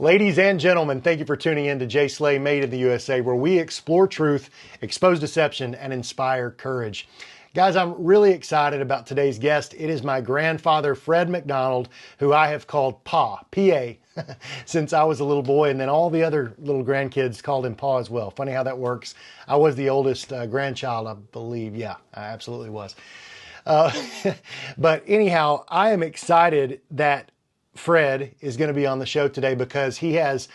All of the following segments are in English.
Ladies and gentlemen, thank you for tuning in to Jay Slay Made in the USA, where we explore truth, expose deception, and inspire courage. Guys, I'm really excited about today's guest. It is my grandfather, Fred McDonald, who I have called Pa, P-A, since I was a little boy, and then all the other little grandkids called him Pa as well. Funny how that works. I was the oldest grandchild, I believe. Yeah, I absolutely was. But anyhow, I am excited that Fred is going to be on the show today because he has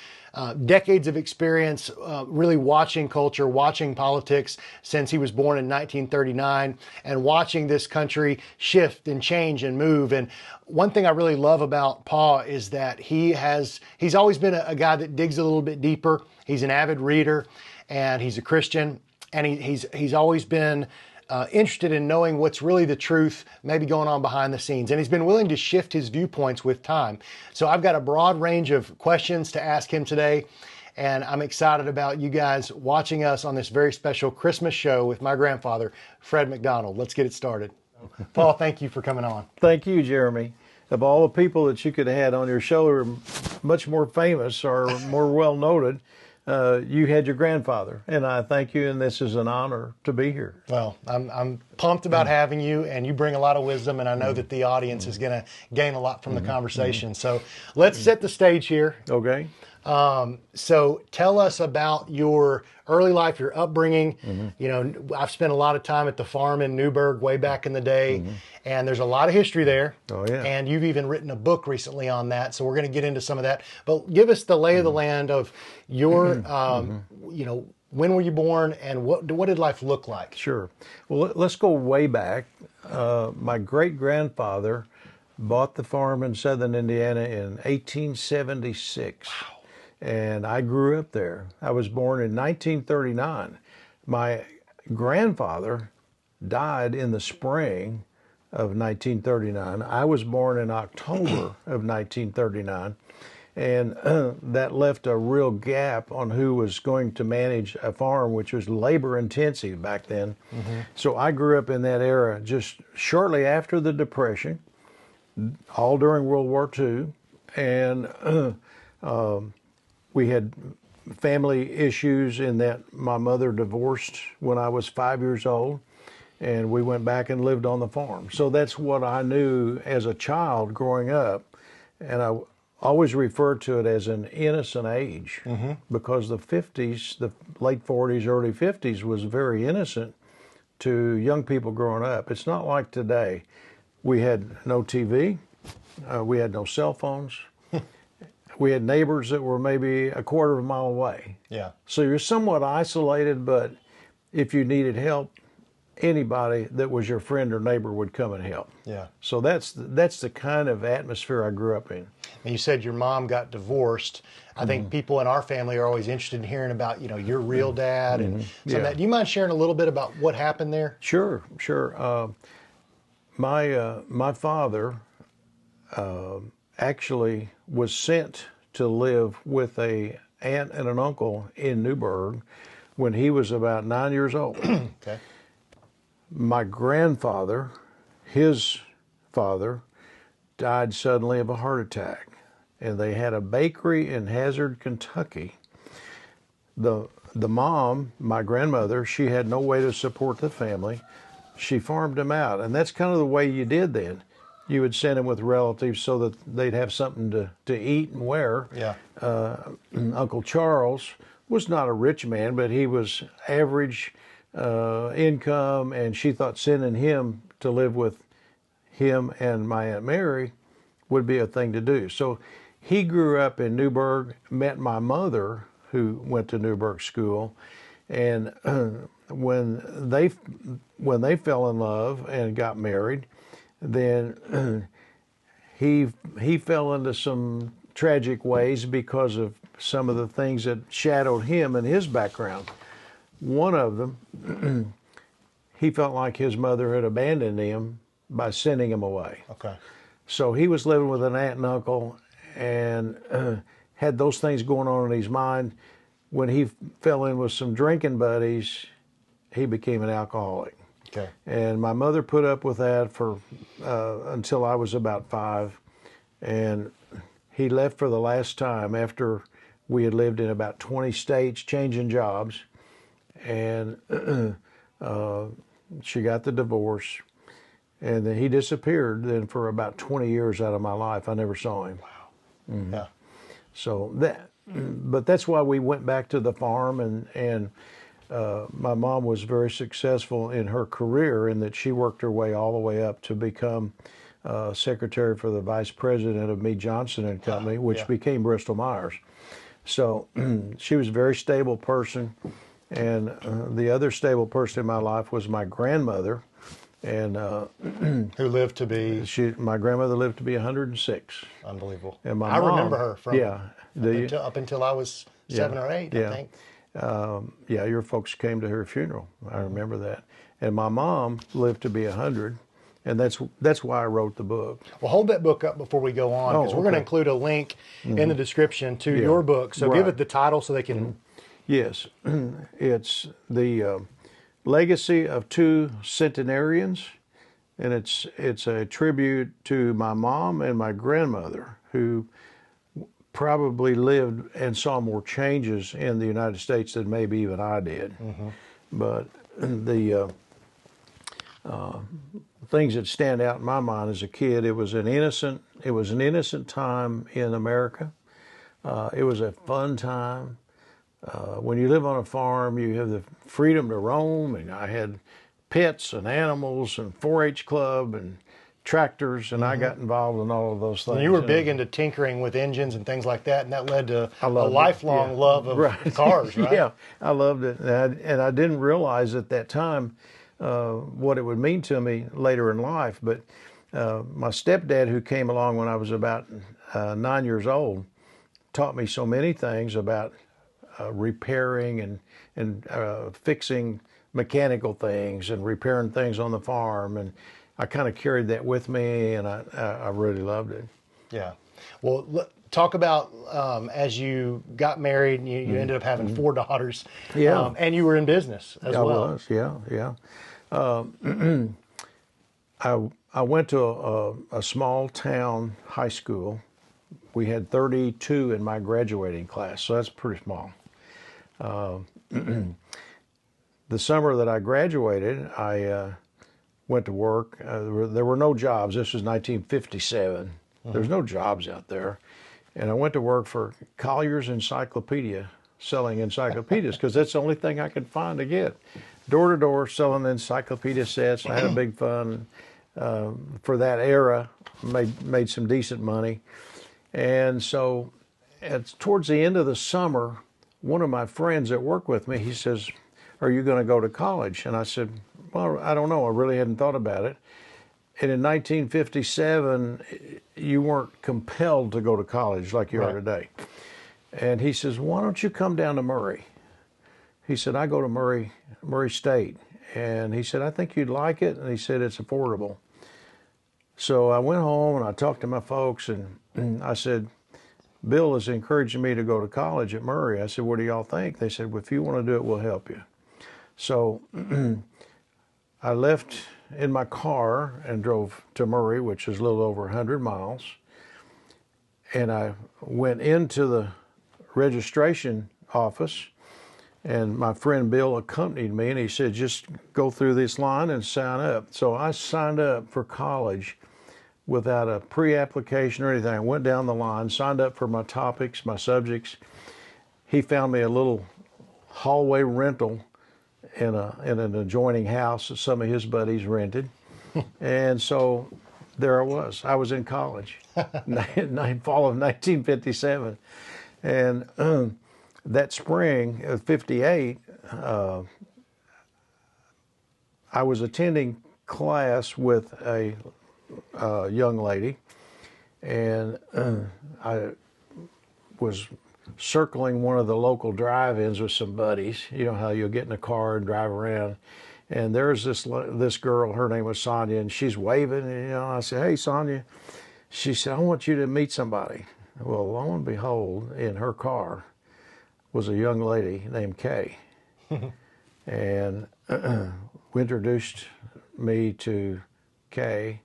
decades of experience really watching culture, watching politics since he was born in 1939 and watching this country shift and change and move. And one thing I really love about Pa is that he's always been a guy that digs a little bit deeper. He's an avid reader and he's a Christian, and he's always been interested in knowing what's really the truth, maybe going on behind the scenes. And he's been willing to shift his viewpoints with time. So I've got a broad range of questions to ask him today. And I'm excited about you guys watching us on this very special Christmas show with my grandfather, Fred McDonald. Let's get it started. Paul, thank you for coming on. Thank you, Jeremy. Of all the people that you could have had on your show who are much more famous or more well noted, you had your grandfather, and I thank you, and this is an honor to be here. Well, I'm pumped about having you, and you bring a lot of wisdom, and I know that the audience is going to gain a lot from the conversation. So let's set the stage here. Okay. So tell us about your early life, your upbringing. You know, I've spent a lot of time at the farm in Newburgh way back in the day, and there's a lot of history there. Oh, yeah. And you've even written a book recently on that, so we're going to get into some of that. But give us the lay of the land of your, you know, when were you born, and what did life look like? Sure. Well, let's go way back. My great-grandfather bought the farm in southern Indiana in 1876. Wow. And I grew up there. I was born in 1939. My grandfather died in the spring of 1939. I was born in October of 1939. And that left a real gap on who was going to manage a farm, which was labor intensive back then. So I grew up in that era just shortly after the Depression, all during World War II. And we had family issues in that my mother divorced when I was 5 years old, and we went back and lived on the farm. So that's what I knew as a child growing up, and I always referred to it as an innocent age because the 50s, the late 40s, early 50s was very innocent to young people growing up. It's not like today. We had no TV, we had no cell phones. We had neighbors that were maybe a quarter of a mile away. Yeah. So you're somewhat isolated, but if you needed help, anybody that was your friend or neighbor would come and help. Yeah. So that's the kind of atmosphere I grew up in. And you said your mom got divorced. I think people in our family are always interested in hearing about, you know, your real dad and some of that. Do you mind sharing a little bit about what happened there? Sure. My father actually was sent to live with an aunt and an uncle in Newburgh when he was about 9 years old. Okay. My grandfather, his father, died suddenly of a heart attack, and they had a bakery in Hazard, Kentucky. The mom, my grandmother, she had no way to support the family. She farmed them out, and that's kind of the way you did then. You would send them with relatives so that they'd have something to eat and wear. Yeah. Uncle Charles was not a rich man, but he was average income, and she thought sending him to live with him and my Aunt Mary would be a thing to do. So he grew up in Newburgh, met my mother, who went to Newburgh School, and when they fell in love and got married, then he fell into some tragic ways because of some of the things that shadowed him and his background. One of them, he felt like his mother had abandoned him by sending him away. Okay. So he was living with an aunt and uncle and had those things going on in his mind. When he fell in with some drinking buddies, he became an alcoholic. Okay. And my mother put up with that for until I was about 5, and he left for the last time after we had lived in about 20 states, changing jobs, and she got the divorce, and then he disappeared. Then for about 20 years out of my life, I never saw him. Wow. Mm-hmm. Yeah. So but that's why we went back to the farm, and my mom was very successful in her career in that she worked her way all the way up to become secretary for the vice president of Meade Johnson and Company, which became Bristol Myers. So she was a very stable person, and the other stable person in my life was my grandmother, and who lived to be. My grandmother lived to be 106. Unbelievable. And my I mom, remember her from up until I was 7 or 8. I think. Your folks came to her funeral. I remember that. And my mom lived to be 100. And that's why I wrote the book. Well, hold that book up before we go on, because we're going to include a link in the description to your book. So give it the title so they can. Yes, it's the Legacy of Two Centenarians, and it's a tribute to my mom and my grandmother, who probably lived and saw more changes in the United States than maybe even I did. Mm-hmm. But the things that stand out in my mind as a kid, it was an innocent time in America. It was a fun time. When you live on a farm, you have the freedom to roam, and I had pets and animals and 4-H club and tractors, and I got involved in all of those things. And you were big into tinkering with engines and things like that, and that led to a lifelong love of cars, right? Yeah, I loved it, and I didn't realize at that time what it would mean to me later in life. But my stepdad, who came along when I was about 9 years old, taught me so many things about repairing and fixing mechanical things and repairing things on the farm, and I kind of carried that with me, and I really loved it. Yeah. Well, talk about as you got married, and you ended up having 4 daughters. Yeah. And you were in business as well. I was. Yeah. I went to a small town high school. We had 32 in my graduating class, so that's pretty small. The summer that I graduated, I went to work. There were no jobs. This was 1957. There's no jobs out there. And I went to work for Collier's Encyclopedia, selling encyclopedias, because that's the only thing I could find to get. Door to door, selling encyclopedia sets. I had a big fun for that era, made some decent money. And so towards the end of the summer, one of my friends that worked with me, he says, "Are you going to go to college?" And I said, "Well, I don't know. I really hadn't thought about it." And in 1957, you weren't compelled to go to college like you are today. And he says, "Why don't you come down to Murray?" He said, "I go to Murray State." And he said, "I think you'd like it." And he said, "It's affordable." So I went home and I talked to my folks, and I said, "Bill is encouraging me to go to college at Murray." I said, "What do y'all think?" They said, "Well, if you want to do it, we'll help you." So I left in my car and drove to Murray, which is a little over 100 miles. And I went into the registration office, and my friend Bill accompanied me, and he said, "Just go through this line and sign up." So I signed up for college without a pre-application or anything. I went down the line, signed up for my topics, my subjects. He found me a little hallway rental in an adjoining house that some of his buddies rented. And so there I was. I was in college, fall of 1957. And that spring of 58, I was attending class with a young lady, and I was circling one of the local drive-ins with some buddies. You know how you'll get in a car and drive around, and there's this girl. Her name was Sonia, and she's waving. And, I said, "Hey, Sonia." She said, "I want you to meet somebody." Well, lo and behold, in her car was a young lady named Kay, and introduced me to Kay.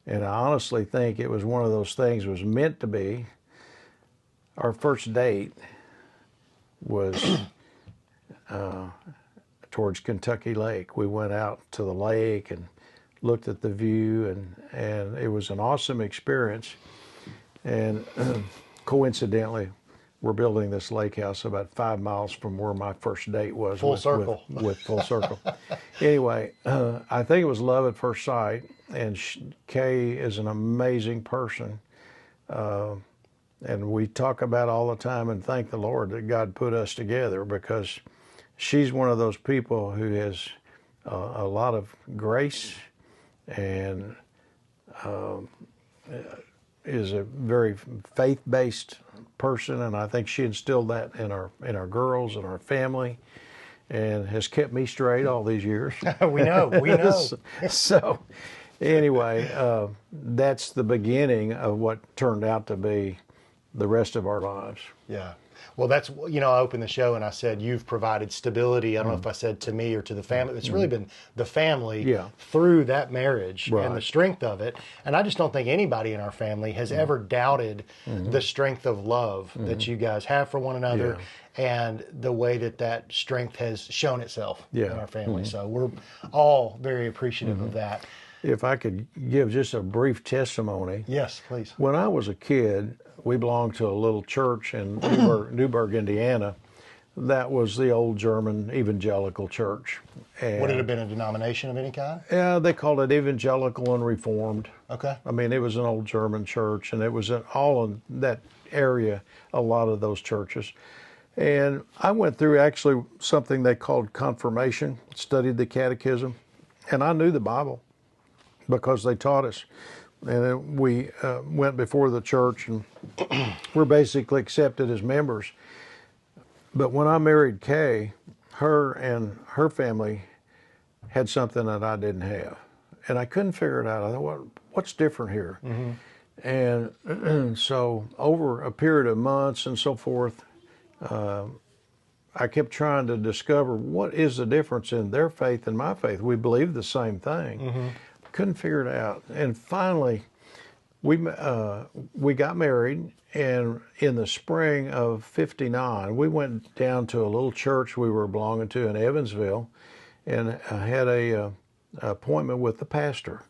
And I honestly think it was one of those things was meant to be. our first date was towards Kentucky Lake. We went out to the lake and looked at the view, and it was an awesome experience. And coincidentally, we're building this lake house about 5 miles from where my first date was. Full circle. With Full Circle. Anyway, I think it was love at first sight, and Kay is an amazing person. And we talk about all the time and thank the Lord that God put us together, because she's one of those people who has a lot of grace and is a very faith-based person, and I think she instilled that in our girls and our family, and has kept me straight all these years. We know. So anyway, that's the beginning of what turned out to be the rest of our lives. Yeah. Well, that's, I opened the show and I said, you've provided stability. I don't know if I said to me or to the family. It's really been the family through that marriage and the strength of it. And I just don't think anybody in our family has ever doubted the strength of love that you guys have for one another and the way that strength has shown itself in our family. So we're all very appreciative of that. If I could give just a brief testimony. Yes, please. When I was a kid, we belonged to a little church in Newburgh, Indiana. That was the old German evangelical church. And would it have been a denomination of any kind? Yeah, they called it Evangelical and Reformed. Okay. I mean, it was an old German church, and it was all in that area, a lot of those churches. And I went through actually something they called confirmation, studied the catechism, and I knew the Bible because they taught us. And then we went before the church, and we're basically accepted as members. But when I married Kay, her and her family had something that I didn't have. And I couldn't figure it out. I thought, what's different here? And so over a period of months and so forth, I kept trying to discover what is the difference in their faith and my faith. We believe the same thing. Couldn't figure it out. And finally, we got married, and in the spring of '59, we went down to a little church we were belonging to in Evansville, and had a appointment with the pastor.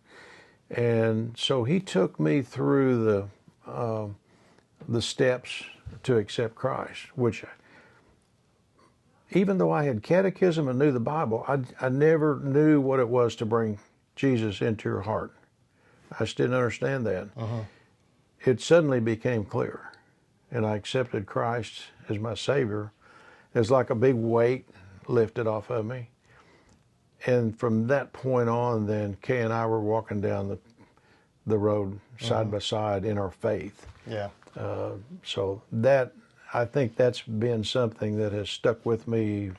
And so he took me through the steps to accept Christ, which, even though I had catechism and knew the Bible, I never knew what it was to bring Jesus into your heart. I just didn't understand that. It suddenly became clear, and I accepted Christ as my Savior. It was like a big weight lifted off of me. And from that point on, then Kay and I were walking down the road side by side in our faith. Yeah. So that, I think that's been something that has stuck with me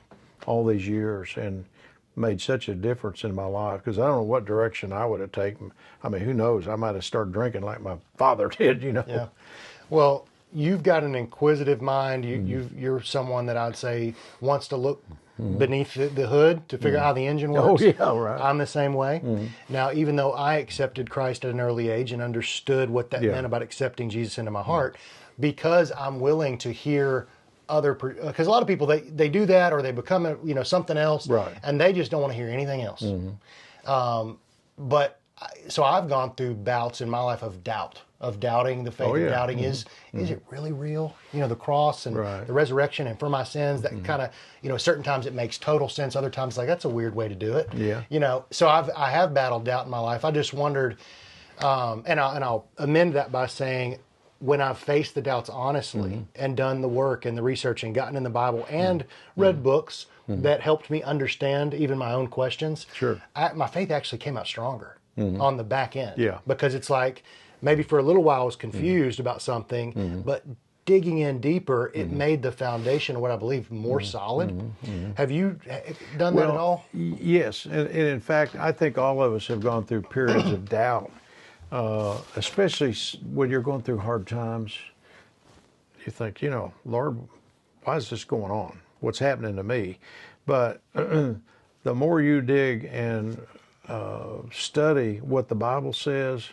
all these years and made such a difference in my life, because I don't know what direction I would have taken. I mean, who knows? I might have started drinking like my father did, Yeah. Well, you've got an inquisitive mind. You're someone that I'd say wants to look beneath the hood to figure out how the engine works. Oh, yeah, right. I'm the same way. Now, even though I accepted Christ at an early age and understood what that meant about accepting Jesus into my heart, because I'm willing to hear because a lot of people, they do that, or they become something else, and they just don't want to hear anything else. So I've gone through bouts in my life of doubting the faith, of doubting is it really real? The cross and the resurrection, and for my sins, that kind of, certain times it makes total sense. Other times, like, that's a weird way to do it. Yeah. So I have battled doubt in my life. I just wondered, and I'll amend that by saying, when I've faced the doubts honestly and done the work and the research and gotten in the Bible and read books that helped me understand even my own questions, my faith actually came out stronger on the back end. Yeah. Because it's like, maybe for a little while I was confused about something, but digging in deeper, it made the foundation, what I believe, more solid. Have you done that at all? Yes. And in fact, I think all of us have gone through periods of doubt. Especially when you're going through hard times, you think, Lord, why is this going on? What's happening to me? But the more you dig and study what the Bible says,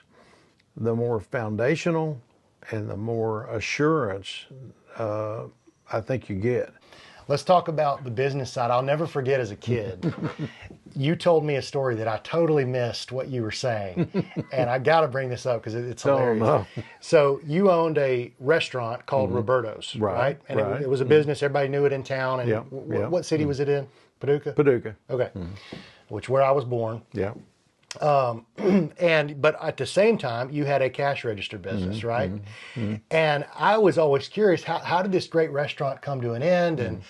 the more foundational and the more assurance I think you get. Let's talk about the business side. I'll never forget as a kid, you told me a story that I totally missed what you were saying. And I got to bring this up because it's hilarious. No. So you owned a restaurant called Roberto's, right? And right. It was a business. Everybody knew it in town. And Yep, yep. what city was it in? Paducah? Paducah. Okay. Which where I was born. Yeah. But at the same time, you had a cash register business, right? And I was always curious, how did this great restaurant come to an end? And,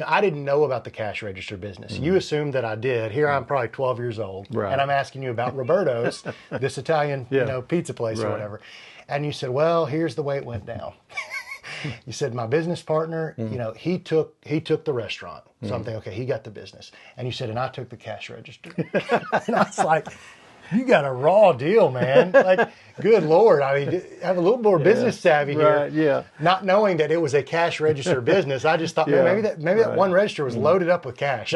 I didn't know about the cash register business. You assumed that I did. Here I'm probably 12 years old, Right. and I'm asking you about Roberto's, this Italian, pizza place or Right. whatever. And you said, well, here's the way it went down. You said, my business partner, he took the restaurant. So I'm thinking, okay, he got the business. And you said, and I took the cash register. And I was like, you got a raw deal, man. Like, good Lord. I mean, have a little more business savvy here. Right, yeah. Not knowing that it was a cash register business. I just thought, man, maybe that one register was loaded up with cash.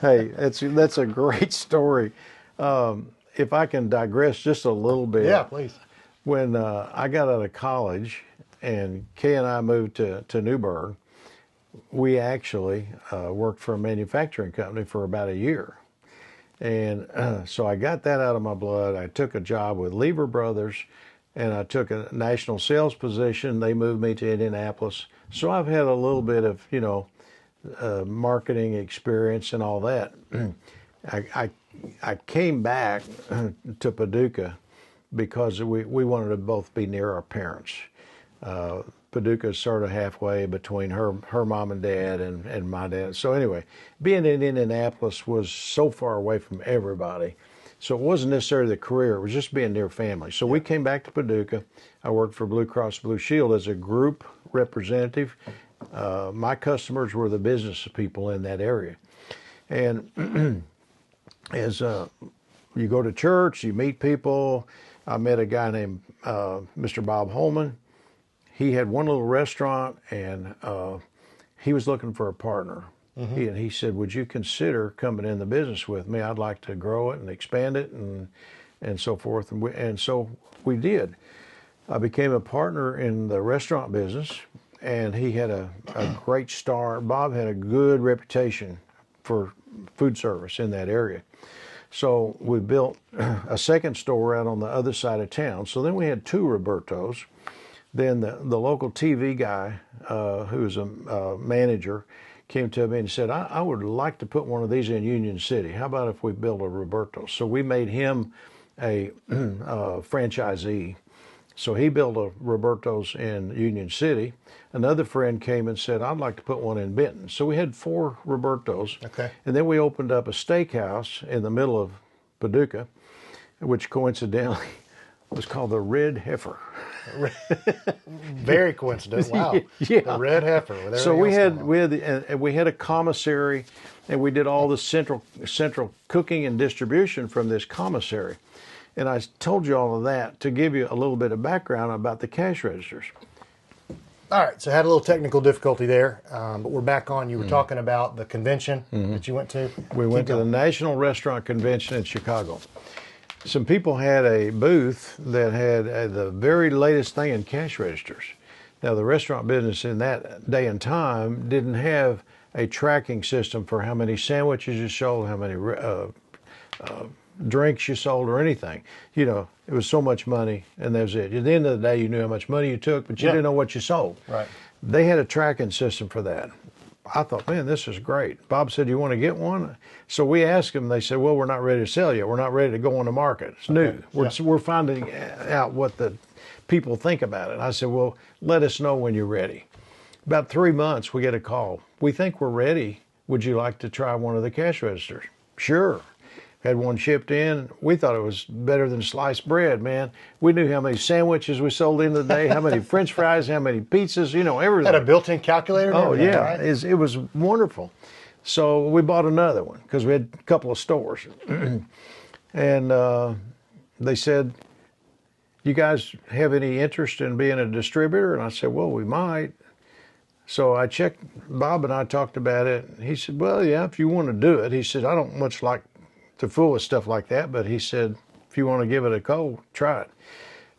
Hey, that's a great story. If I can digress just a little bit. Yeah, please. When I got out of college and Kay and I moved to Newburgh, we actually worked for a manufacturing company for about a year. And so I got that out of my blood. I took a job with Lever Brothers, and I took a national sales position. They moved me to Indianapolis. So I've had a little bit of, marketing experience and all that. I came back to Paducah because we wanted to both be near our parents. Paducah is sort of halfway between her mom and dad and my dad. So anyway, being in Indianapolis was so far away from everybody. So it wasn't necessarily the career, it was just being near family. So we came back to Paducah. I worked for Blue Cross Blue Shield as a group representative. My customers were the business people in that area. And as you go to church, you meet people. I met a guy named Mr. Bob Holman. He had one little restaurant, and he was looking for a partner. He said, would you consider coming in the business with me? I'd like to grow it and expand it and so forth. And so we did. I became a partner in the restaurant business, and he had a great start. Bob had a good reputation for food service in that area. So we built a second store out on the other side of town. So then we had two Roberto's. Then the local TV guy, who was a manager, came to me and said, I would like to put one of these in Union City. How about if we build a Roberto's? So we made him a franchisee. So he built a Roberto's in Union City. Another friend came and said, I'd like to put one in Benton. So we had 4 Roberto's. Okay. And then we opened up a steakhouse in the middle of Paducah, which coincidentally was called the Red Heifer. Very coincidental. Wow. Yeah. The Red Heifer. With So we everything had a commissary, and we did all the central cooking and distribution from this commissary. And I told you all of that to give you a little bit of background about the cash registers. All right, so I had a little technical difficulty there, but we're back on. You were talking about the convention that you went to. We went to the National Restaurant Convention in Chicago. Some people had a booth that had the very latest thing in cash registers. Now, the restaurant business in that day and time didn't have a tracking system for how many sandwiches you sold, how many drinks you sold, or anything. It was so much money, and that was it. At the end of the day, you knew how much money you took, but you didn't know what you sold. Right. They had a tracking system for that. I thought, man, this is great. Bob said, you want to get one? So we asked them. They said, well, we're not ready to sell yet. We're not ready to go on the market. It's new. We're finding out what the people think about it. I said, well, let us know when you're ready. About 3 months, we get a call. We think we're ready. Would you like to try one of the cash registers? Sure. Had one shipped in. We thought it was better than sliced bread, man. We knew how many sandwiches we sold in the day, how many French fries, how many pizzas, everything. Had a built-in calculator? Oh, yeah. Right? It was wonderful. So we bought another one because we had a couple of stores. And they said, you guys have any interest in being a distributor? And I said, well, we might. So I checked, Bob and I talked about it. He said, well, yeah, if you want to do it. He said, I don't much like to fool with stuff like that, but he said, if you want to give it a go, try it.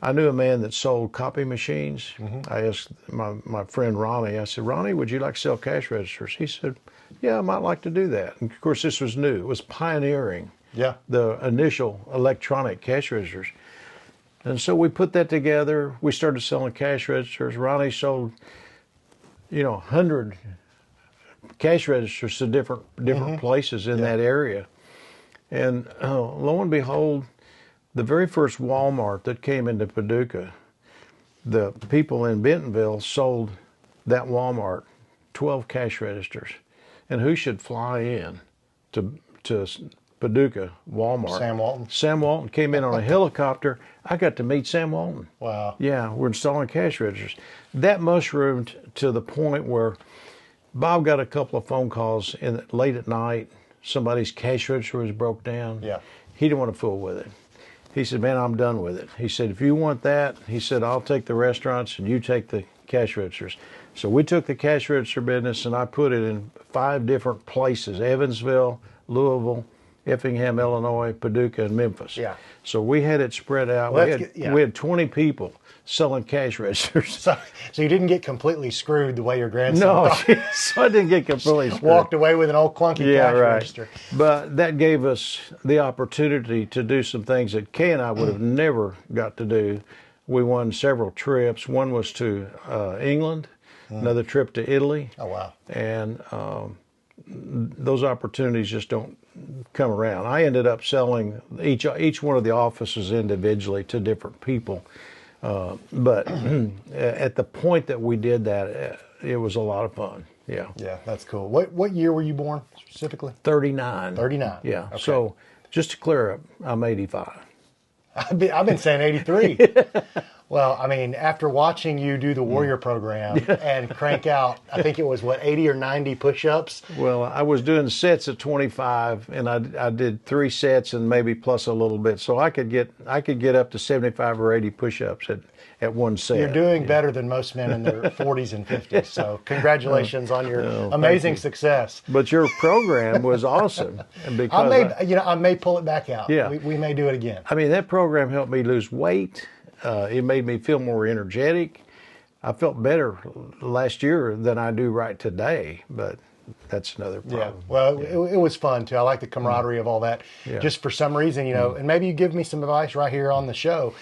I knew a man that sold copy machines. I asked my friend Ronnie, I said, Ronnie, would you like to sell cash registers? He said, yeah, I might like to do that. And of course, this was new. It was pioneering the initial electronic cash registers. And so we put that together. We started selling cash registers. Ronnie sold, 100 cash registers to different places in that area. And lo and behold, the very first Walmart that came into Paducah, the people in Bentonville sold that Walmart 12 cash registers. And who should fly in to Paducah Walmart? Sam Walton. Sam Walton came in on a helicopter. I got to meet Sam Walton. Wow. Yeah, we're installing cash registers. That mushroomed to the point where Bob got a couple of phone calls late at night. Somebody's cash register was broke down. Yeah. He didn't want to fool with it. He said, man, I'm done with it. He said, if you want that, he said, I'll take the restaurants and you take the cash registers. So we took the cash register business and I put it in 5 different places: Evansville, Louisville, Effingham, Illinois, Paducah, and Memphis. Yeah. So we had it spread out. Well, we had 20 people selling cash registers. So you didn't get completely screwed the way your grandson No, thought. so I didn't get completely screwed. Walked away with an old clunky cash register. But that gave us the opportunity to do some things that Kay and I would have never got to do. We won several trips. One was to England, another trip to Italy. Oh, wow. And those opportunities just don't come around. I ended up selling each one of the offices individually to different people. But at the point that we did that, it was a lot of fun. Yeah. Yeah, that's cool. What year were you born specifically? 39. 39. Yeah. Okay. So just to clear up, I'm 85. I've been saying 83. Well, I mean, after watching you do the Warrior program and crank out, I think it was 80 or 90 push-ups. Well, I was doing sets at 25, and I did 3 sets and maybe plus a little bit, so I could get up to 75 or 80 push-ups at one set. You're doing better than most men in their 40s and 50s. So congratulations on your amazing success. But your program was awesome, because I may pull it back out. Yeah. We may do it again. I mean, that program helped me lose weight. It made me feel more energetic. I felt better last year than I do right today, but that's another problem. Yeah, well, it was fun too. I like the camaraderie of all that. Yeah. Just for some reason, and maybe you give me some advice right here on the show.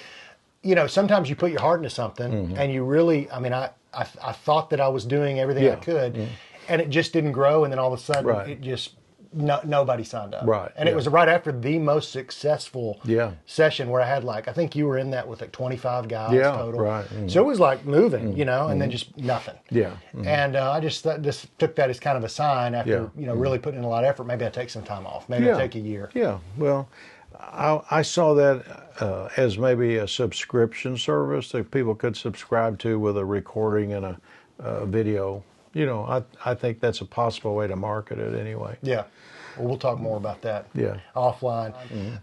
Sometimes you put your heart into something and you really, I thought that I was doing everything I could and it just didn't grow, and then all of a sudden it just, nobody signed up. Right. And it was right after the most successful session where I had I think you were in that with 25 guys total. Right. So it was moving, and then just nothing. Yeah. And I just took that as kind of a sign after, really putting in a lot of effort. Maybe I take some time off. Maybe I take a year. Yeah. Well, I saw that as maybe a subscription service that people could subscribe to with a recording and a video. I think that's a possible way to market it anyway. Yeah. Well, we'll talk more about that offline.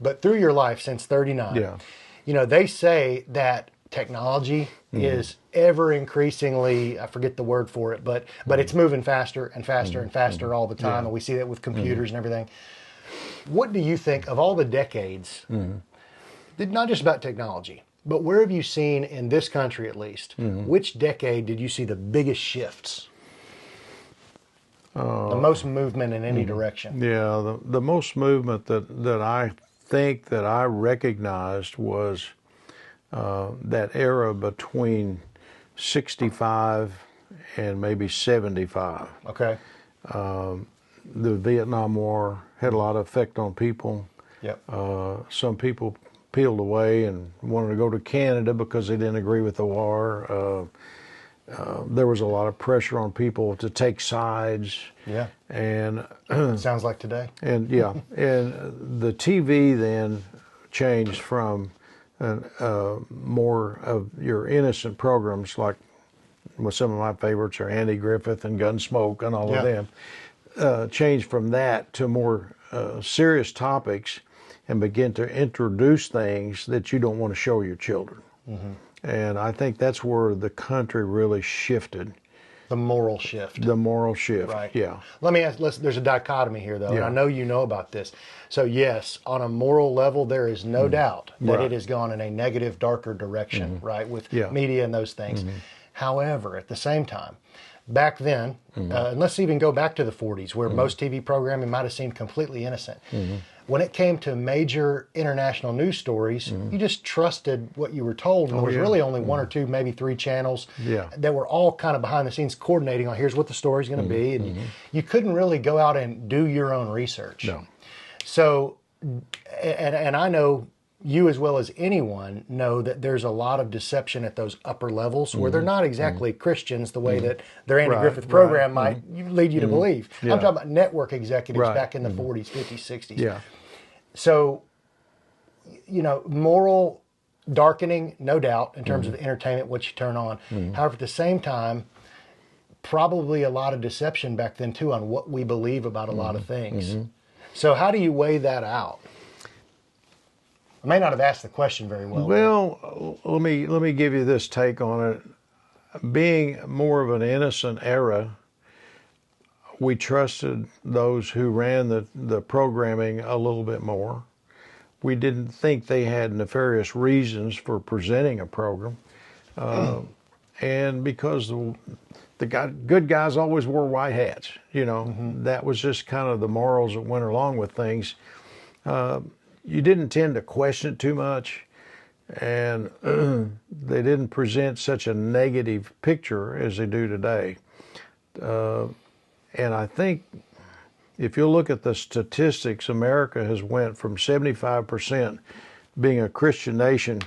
But through your life since 39, they say that technology is ever increasingly, I forget the word for it, but it's moving faster and faster and faster all the time. And we see that with computers and everything. What do you think of all the decades, not just about technology, but where have you seen in this country at least, which decade did you see the biggest shifts? The most movement in any direction. Yeah, the most movement that I think that I recognized was that era between 65 and maybe 75. Okay. The Vietnam War had a lot of effect on people. Yep. Some people peeled away and wanted to go to Canada because they didn't agree with the war. There was a lot of pressure on people to take sides. Yeah. And sounds like today. And and the TV then changed from more of your innocent programs, like some of my favorites are Andy Griffith and Gunsmoke and all of them. Changed from that to more serious topics and begin to introduce things that you don't want to show your children. And I think that's where the country really shifted. The moral shift. The moral shift. Right. Yeah. Let me ask, there's a dichotomy here, though, and Yeah. I know you know about this. So, yes, on a moral level, there is no doubt that Right. it has gone in a negative, darker direction, right, with Yeah. media and those things. However, at the same time, back then, and let's even go back to the 40s, where most TV programming might have seemed completely innocent. When it came to major international news stories, you just trusted what you were told. And there was really only one or two, maybe three channels that were all kind of behind the scenes coordinating on here's what the story's going to be. And you couldn't really go out and do your own research. No. So, and I know you as well as anyone know that there's a lot of deception at those upper levels where they're not exactly Christians the way that their Andy Griffith program might lead you to believe. I'm talking about network executives back in the 40s, 50s, 60s. Yeah. So, you know, moral darkening, no doubt, in terms of entertainment, what you turn on. However, at the same time, probably a lot of deception back then too on what we believe about a lot of things. So how do you weigh that out? I may not have asked the question very well. Well, let me give you this take on it. Being more of an innocent era, we trusted those who ran the programming a little bit more. We didn't think they had nefarious reasons for presenting a program. And because the good guys always wore white hats, you know, that was just kind of the morals that went along with things. You didn't tend to question it too much, and they didn't present such a negative picture as they do today. And I think if you look at the statistics, America has went from 75% being a Christian nation,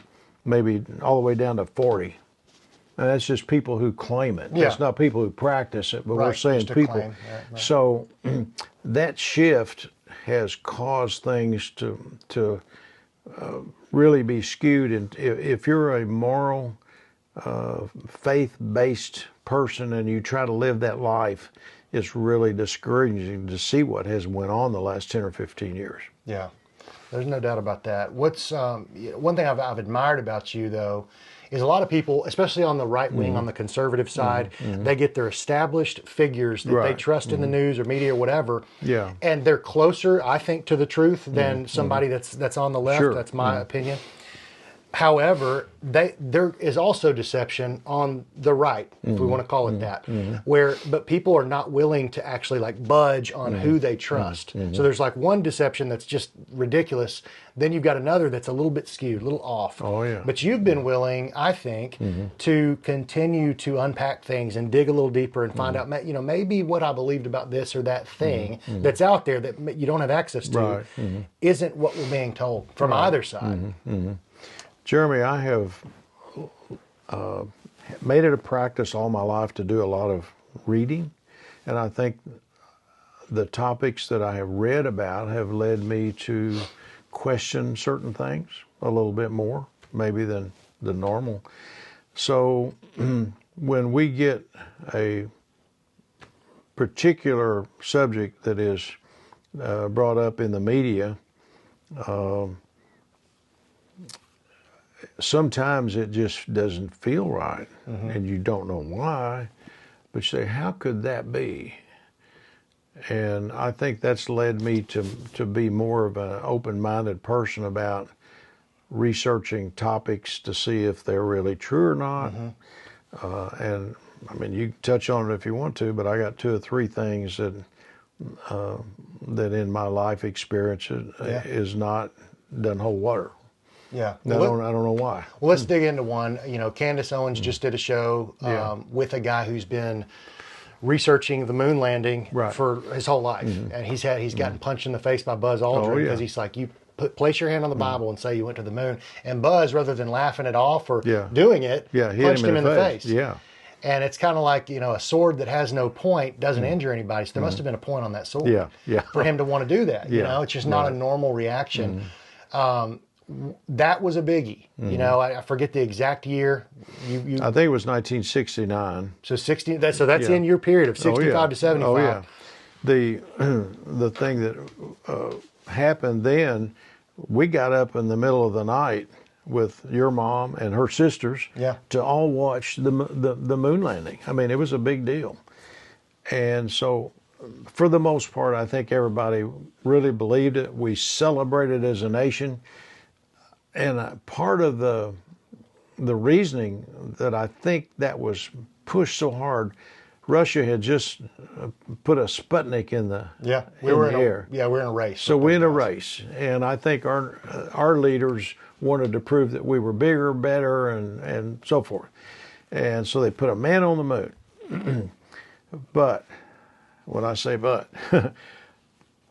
maybe all the way down to 40. And that's just people who claim it. It's not people who practice it, but we're saying people. Claim. Right. So that shift has caused things to really be skewed. And if you're a moral, faith-based person and you try to live that life, it's really discouraging to see what has went on the last 10 or 15 years. Yeah, there's no doubt about that. What's one thing I've admired about you, though, is a lot of people, especially on the right wing, on the conservative side, they get their established figures that they trust in the news or media or whatever, and they're closer, I think, to the truth than somebody that's on the left. That's my opinion. However, there is also deception on the right, if we want to call it that, but people are not willing to actually like budge on who they trust. So there's like one deception that's just ridiculous. Then you've got another that's a little bit skewed, a little off. But you've been willing, I think, to continue to unpack things and dig a little deeper and find out, you know, maybe what I believed about this or that thing that's out there that you don't have access to isn't what we're being told from either side. Jeremy, I have made it a practice all my life to do a lot of reading, and I think the topics that I have read about have led me to question certain things a little bit more, maybe than the normal. So when we get a particular subject that is brought up in the media, sometimes it just doesn't feel right, and you don't know why, but you say, how could that be? And I think that's led me to be more of an open-minded person about researching topics to see if they're really true or not. And I mean, you can touch on it if you want to, but I got two or three things that in my life experience is not, doesn't hold water. Yeah, I don't know why. Well, let's dig into one. You know, Candace Owens just did a show with a guy who's been researching the moon landing for his whole life, and he's gotten punched in the face by Buzz Aldrin because he's like, you place your hand on the Bible and say you went to the moon, and Buzz, rather than laughing it off or doing it, punched him in the face. And it's kind of like, you know, a sword that has no point doesn't injure anybody. So there must have been a point on that sword for him to want to do that. You know, it's just not a normal reaction. That was a biggie. You know, I forget the exact year. I think it was 1969. So 60. That's in your period of 65 to 75. Oh yeah. The thing that happened then, we got up in the middle of the night with your mom and her sisters to all watch the moon landing. I mean, it was a big deal. And so, for the most part, I think everybody really believed it. We celebrated as a nation. And part of the reasoning that I think that was pushed so hard, Russia had just put a Sputnik in the air. We're in a race. So we're in a race, and I think our leaders wanted to prove that we were bigger, better, and so forth. And so they put a man on the moon. But when I say but,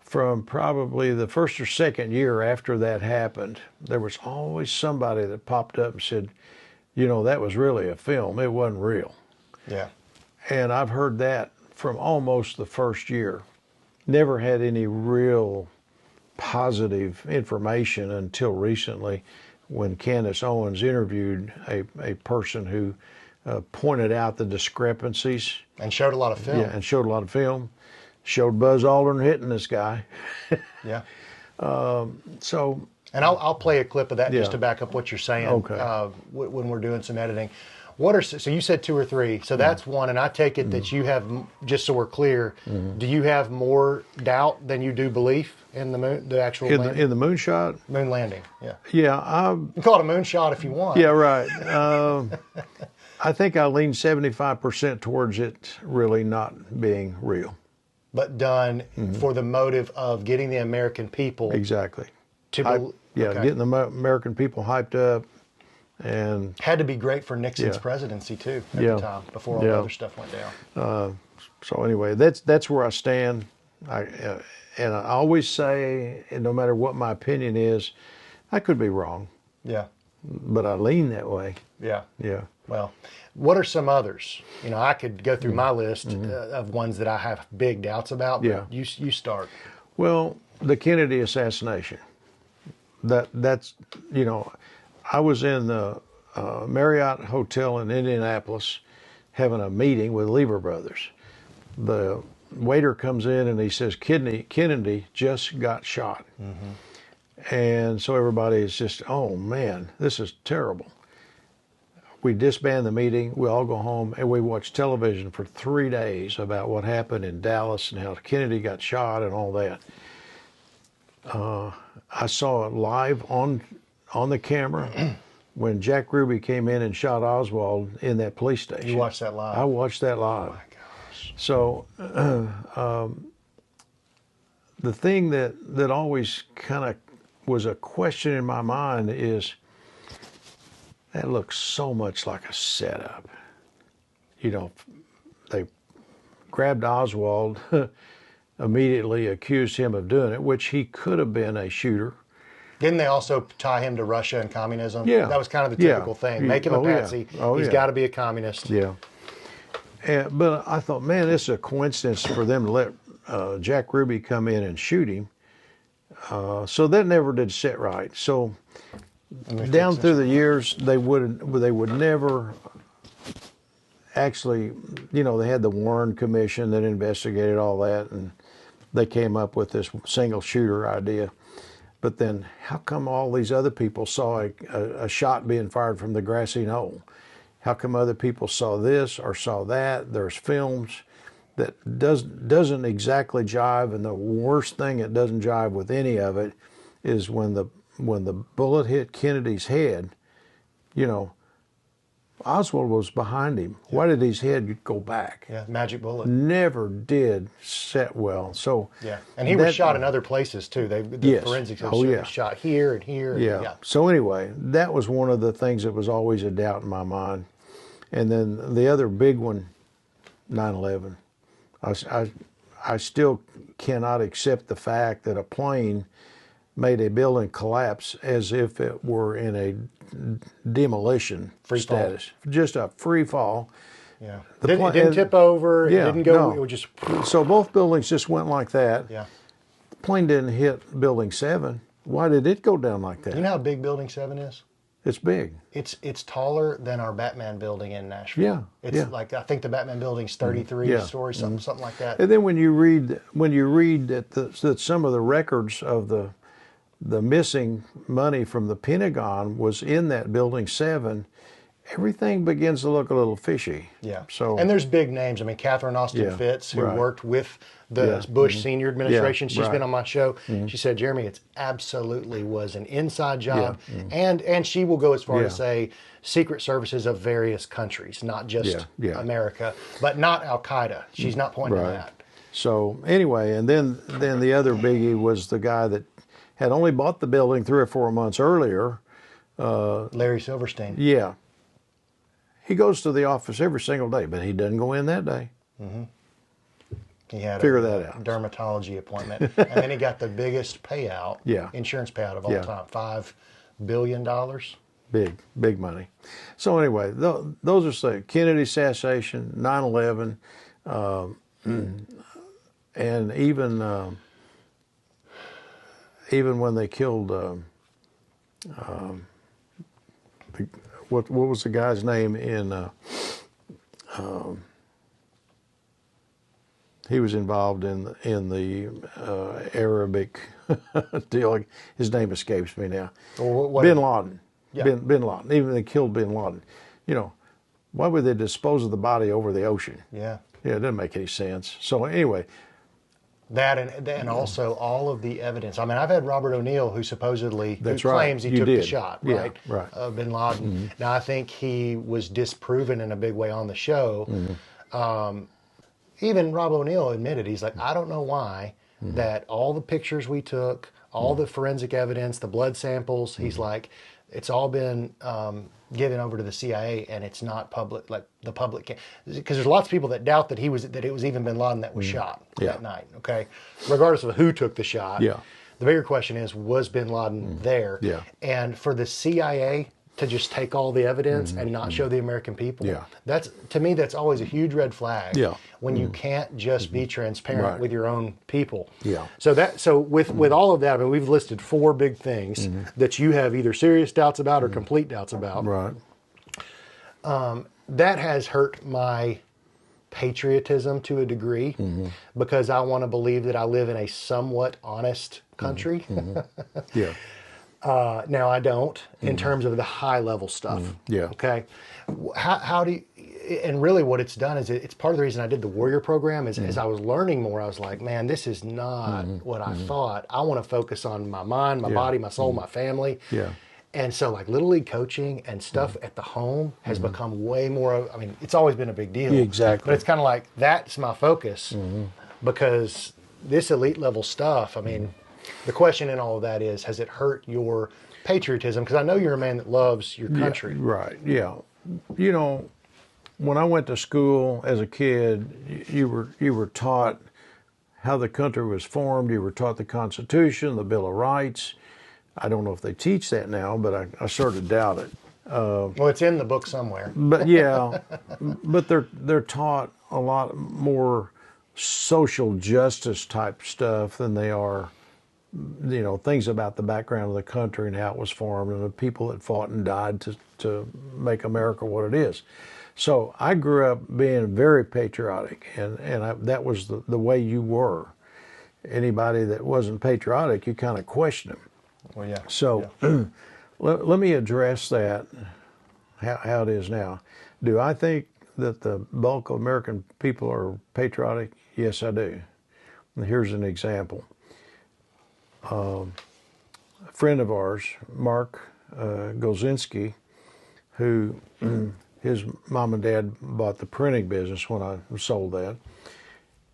from probably the first or second year after that happened, there was always somebody that popped up and said, you know, that was really a film. It wasn't real. Yeah. And I've heard that from almost the first year. Never had any real positive information until recently when Candace Owens interviewed a person who pointed out the discrepancies. And showed a lot of film. Yeah, and showed a lot of film. Showed Buzz Aldrin hitting this guy. Yeah. So. And I'll play a clip of that just to back up what you're saying. Okay. When we're doing some editing. So you said 2 or 3. So that's one, and I take it that you have, just so we're clear, do you have more doubt than you do belief in the moon, the actual landing? In the moonshot? Moon landing, yeah. Yeah. You can call it a moonshot if you want. Yeah, right. I think I lean 75% towards it really not being real. But done for the motive of getting the American people. Exactly. To getting the American people hyped up. And had to be great for Nixon's presidency too at the time, before all the other stuff went down. So anyway, that's where I stand. And I always say, and no matter what my opinion is, I could be wrong. Yeah. But I lean that way. Yeah. Yeah. Well, what are some others? You know, I could go through my list of ones that I have big doubts about. But you start. Well, the Kennedy assassination. That's you know. I was in the Marriott Hotel in Indianapolis having a meeting with Lever Brothers. The waiter comes in and he says, Kennedy just got shot. And so everybody is just, oh man, this is terrible. We disband the meeting, we all go home, and we watch television for 3 days about what happened in Dallas and how Kennedy got shot and all that. I saw it live on the camera when Jack Ruby came in and shot Oswald in that police station. You watched that live? I watched that live. Oh my gosh. So the thing that always kind of was a question in my mind is, that looks so much like a setup. You know, they grabbed Oswald, immediately accused him of doing it, which he could have been a shooter. Didn't they also tie him to Russia and communism? Yeah. That was kind of the typical thing. Make him a patsy. He's got to be a communist. Yeah. But I thought, man, this is a coincidence for them to let Jack Ruby come in and shoot him. So that never did sit right. So down through the years, they would never actually, you know, they had the Warren Commission that investigated all that, and they came up with this single shooter idea. But then how come all these other people saw a shot being fired from the grassy knoll? How come other people saw this or saw that? There's films that doesn't exactly jive, and the worst thing that doesn't jive with any of it is when the bullet hit Kennedy's head, you know, Oswald was behind him. Yeah. Why did his head go back? Yeah, magic bullet. Never did set well. So yeah, and he was shot in other places too. The forensics was shot here and here. Yeah. So anyway, that was one of the things that was always a doubt in my mind. And then the other big one, 9/11. I still cannot accept the fact that a plane made a building collapse as if it were in a demolition status. Just a free fall. Yeah. It didn't tip over. It didn't go. No. It was just. So both buildings just went like that. Yeah. The plane didn't hit Building 7. Why did it go down like that? You know how big Building 7 is? It's big. It's taller than our Batman building in Nashville. Yeah. It's like, I think the Batman building's 33 stories, something like that. And then when you read that some of the records of the the missing money from the Pentagon was in that Building 7, everything begins to look a little fishy. Yeah. So, And there's big names. I mean, Catherine Austin Yeah, Fitz, who right. worked with the Yeah, Bush senior administration, she's right. been on my show. She said, Jeremy, it's absolutely was an inside job. Yeah, And she will go as far Yeah. to say secret services of various countries, not just Yeah. America, but not Al Qaeda. She's not pointing to Right. that. So anyway, and then the other biggie was the guy that had only bought the building 3 or 4 months earlier. Larry Silverstein. Yeah. He goes to the office every single day, but he doesn't go in that day. He had Figure a that out. dermatology appointment. And then he got the biggest payout, Yeah. insurance payout of all Yeah. time, $5 billion. Big money. So anyway, those are say Kennedy assassination, 9/11, and even when they killed what was the guy's name in he was involved in the Arabic deal. His name escapes me now. What- Bin Laden. Yeah. Bin Laden. Even they killed Bin Laden. You know, why would they dispose of the body over the ocean? Yeah. Yeah, it doesn't make any sense. So anyway, That and also all of the evidence. I mean, I've had Robert O'Neill, who supposedly That's who right. claims he You took the did. shot, Yeah, right? right. Of Bin Laden. Now, I think he was disproven in a big way on the show. Even Rob O'Neill admitted, he's like, I don't know why that all the pictures we took, all the forensic evidence, the blood samples, he's like, it's all been given over to the CIA, and it's not public, like the public can't, because there's lots of people that doubt that it was even Bin Laden that was shot Yeah. that night. Okay, regardless of who took the shot. Yeah. The bigger question is, was Bin Laden there? Yeah. And for the CIA to just take all the evidence and not show the American people, Yeah. that's, to me, that's always a huge red flag. Yeah. When you can't just be transparent Right. with your own people. Yeah. So with all of that, I mean, we've listed 4 big things that you have either serious doubts about or complete doubts about. right. That has hurt my patriotism to a degree because I want to believe that I live in a somewhat honest country. Yeah. Now I don't in terms of the high level stuff. Yeah. Okay. How do you, and really what it's done is it's part of the reason I did the Warrior program is as I was learning more, I was like, man, this is not what I thought. I want to focus on my mind, my body, my soul, my family. Yeah. And so like Little League coaching and stuff at the home has become way more, I mean, it's always been a big deal. Exactly. But it's kind of like, that's my focus because this elite level stuff, I mean, the question in all of that is, has it hurt your patriotism? Because I know you're a man that loves your country. Yeah, right. Yeah. You know, when I went to school as a kid, you were taught how the country was formed. You were taught the Constitution, the Bill of Rights. I don't know if they teach that now, but I sort of doubt it. Well, it's in the book somewhere. But yeah, but they're taught a lot more social justice type stuff than they are, you know, things about the background of the country and how it was formed and the people that fought and died to make America what it is. So I grew up being very patriotic, and that was the way you were. Anybody that wasn't patriotic, you kind of question them. Well, yeah. So let me address that, how it is now. Do I think that the bulk of American people are patriotic? Yes, I do. And here's an example. A friend of ours, Mark Golzinski, who his mom and dad bought the printing business when I sold that.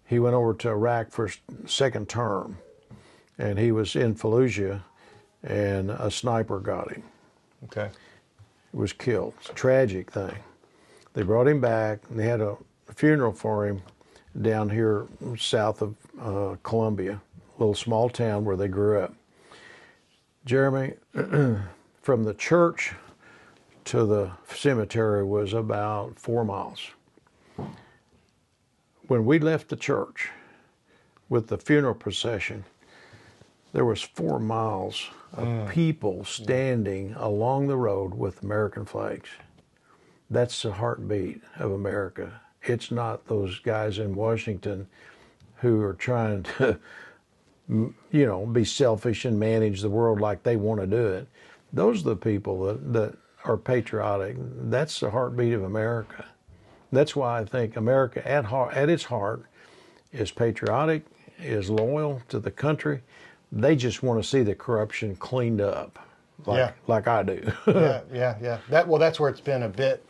He went over to Iraq for his second term, and he was in Fallujah, and a sniper got him. Okay. He was killed. It's a tragic thing. They brought him back, and they had a funeral for him down here south of Columbia, a little small town where they grew up. Jeremy, from the church to the cemetery was about 4 miles. When we left the church with the funeral procession, there was 4 miles of people standing along the road with American flags. That's the heartbeat of America. It's not those guys in Washington who are trying to be selfish and manage the world like they want to do it. Those are the people that are patriotic. That's the heartbeat of America. That's why I think America at its heart is patriotic, is loyal to the country. They just want to see the corruption cleaned up, like I do. Yeah. That's where it's been a bit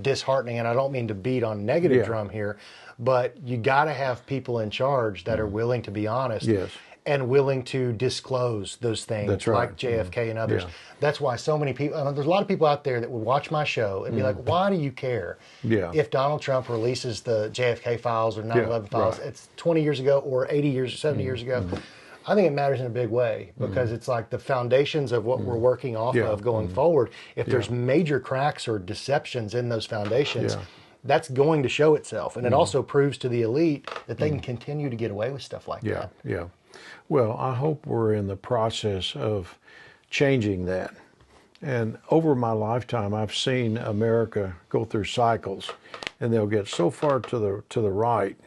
disheartening, and I don't mean to beat on negative drum here, but you got to have people in charge that are willing to be honest. Yes. And willing to disclose those things. That's right. Like JFK and others. Yeah. That's why so many people, there's a lot of people out there that would watch my show and be like, why do you care if Donald Trump releases the JFK files or 9/11 files? Right. It's 20 years ago or 80 years or 70 years ago. I think it matters in a big way because it's like the foundations of what we're working off of going forward. If there's major cracks or deceptions in those foundations, that's going to show itself. And it also proves to the elite that they can continue to get away with stuff like that. Yeah. Well, I hope we're in the process of changing that. And over my lifetime, I've seen America go through cycles, and they'll get so far to the right,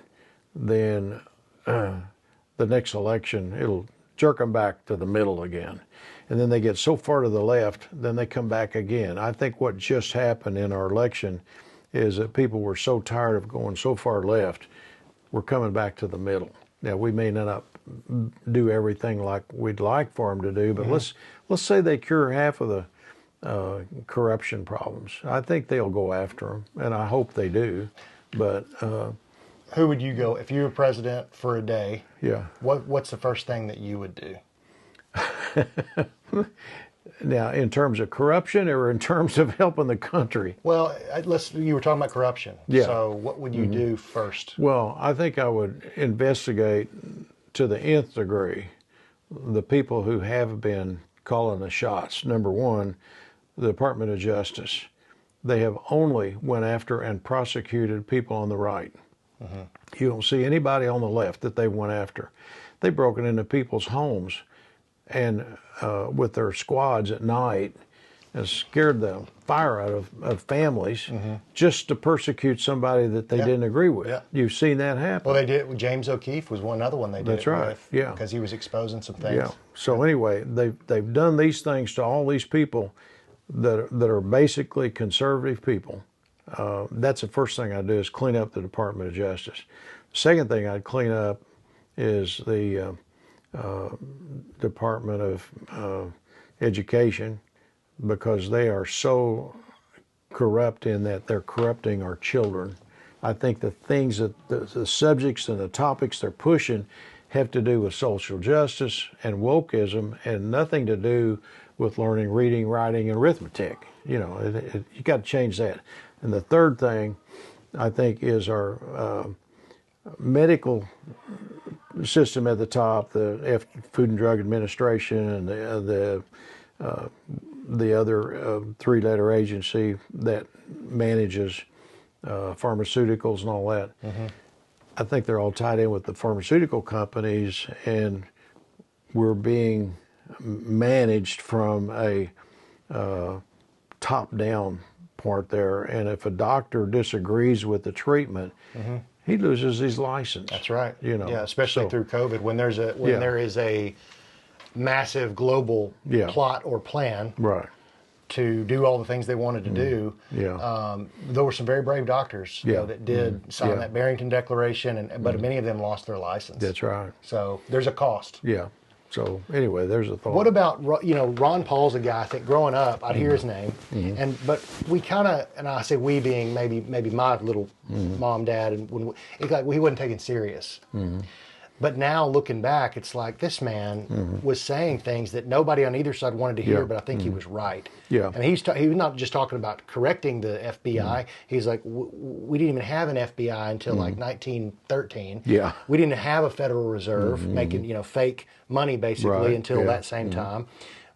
then the next election it'll jerk them back to the middle again, and then they get so far to the left, then they come back again. I think what just happened in our election is that people were so tired of going so far left, we're coming back to the middle. Now we may not do everything like we'd like for them to do, but let's say they cure half of the corruption problems. I think they'll go after them, and I hope they do. But who would you go if you were president for a day? Yeah. What's the first thing that you would do? Now, in terms of corruption or in terms of helping the country? Well, you were talking about corruption. Yeah. So what would you do first? Well, I think I would investigate to the nth degree the people who have been calling the shots. Number one, the Department of Justice. They have only went after and prosecuted people on the right. You don't see anybody on the left that they went after. They've broken into people's homes and with their squads at night and scared the fire out of families just to persecute somebody that they didn't agree with. Yeah. You've seen that happen. Well, they did. James O'Keefe was another one they did. That's right. With, Yeah. Because he was exposing some things. Yeah. So anyway, they've done these things to all these people that are basically conservative people. That's the first thing I'd do is clean up the Department of Justice. Second thing I'd clean up is the Department of Education, because they are so corrupt in that they're corrupting our children. I think the things that the subjects and the topics they're pushing have to do with social justice and wokeism and nothing to do with learning reading, writing, and arithmetic. You got to change that. And the third thing, I think, is our medical system at the top, the Food and Drug Administration, and the other three-letter agency that manages pharmaceuticals and all that. I think they're all tied in with the pharmaceutical companies, and we're being managed from a top-down part there. And if a doctor disagrees with the treatment, he loses his license. That's right. Yeah, especially through COVID, when there is a massive global plot or plan to do all the things they wanted to do. There were some very brave doctors that did sign that Barrington Declaration, but many of them lost their license. That's right. So there's a cost. Yeah. So anyway, there's a thought. What about, Ron Paul's a guy, I think growing up, I'd hear his name, but we kind of, and I say we being maybe my little mom, dad, and it's like he wasn't taken serious. But now looking back, it's like this man was saying things that nobody on either side wanted to hear, but I think he was right. Yeah. I mean, he was not just talking about correcting the FBI. He's like, we didn't even have an FBI until like 1913. Yeah. We didn't have a Federal Reserve making, fake money basically until that same time.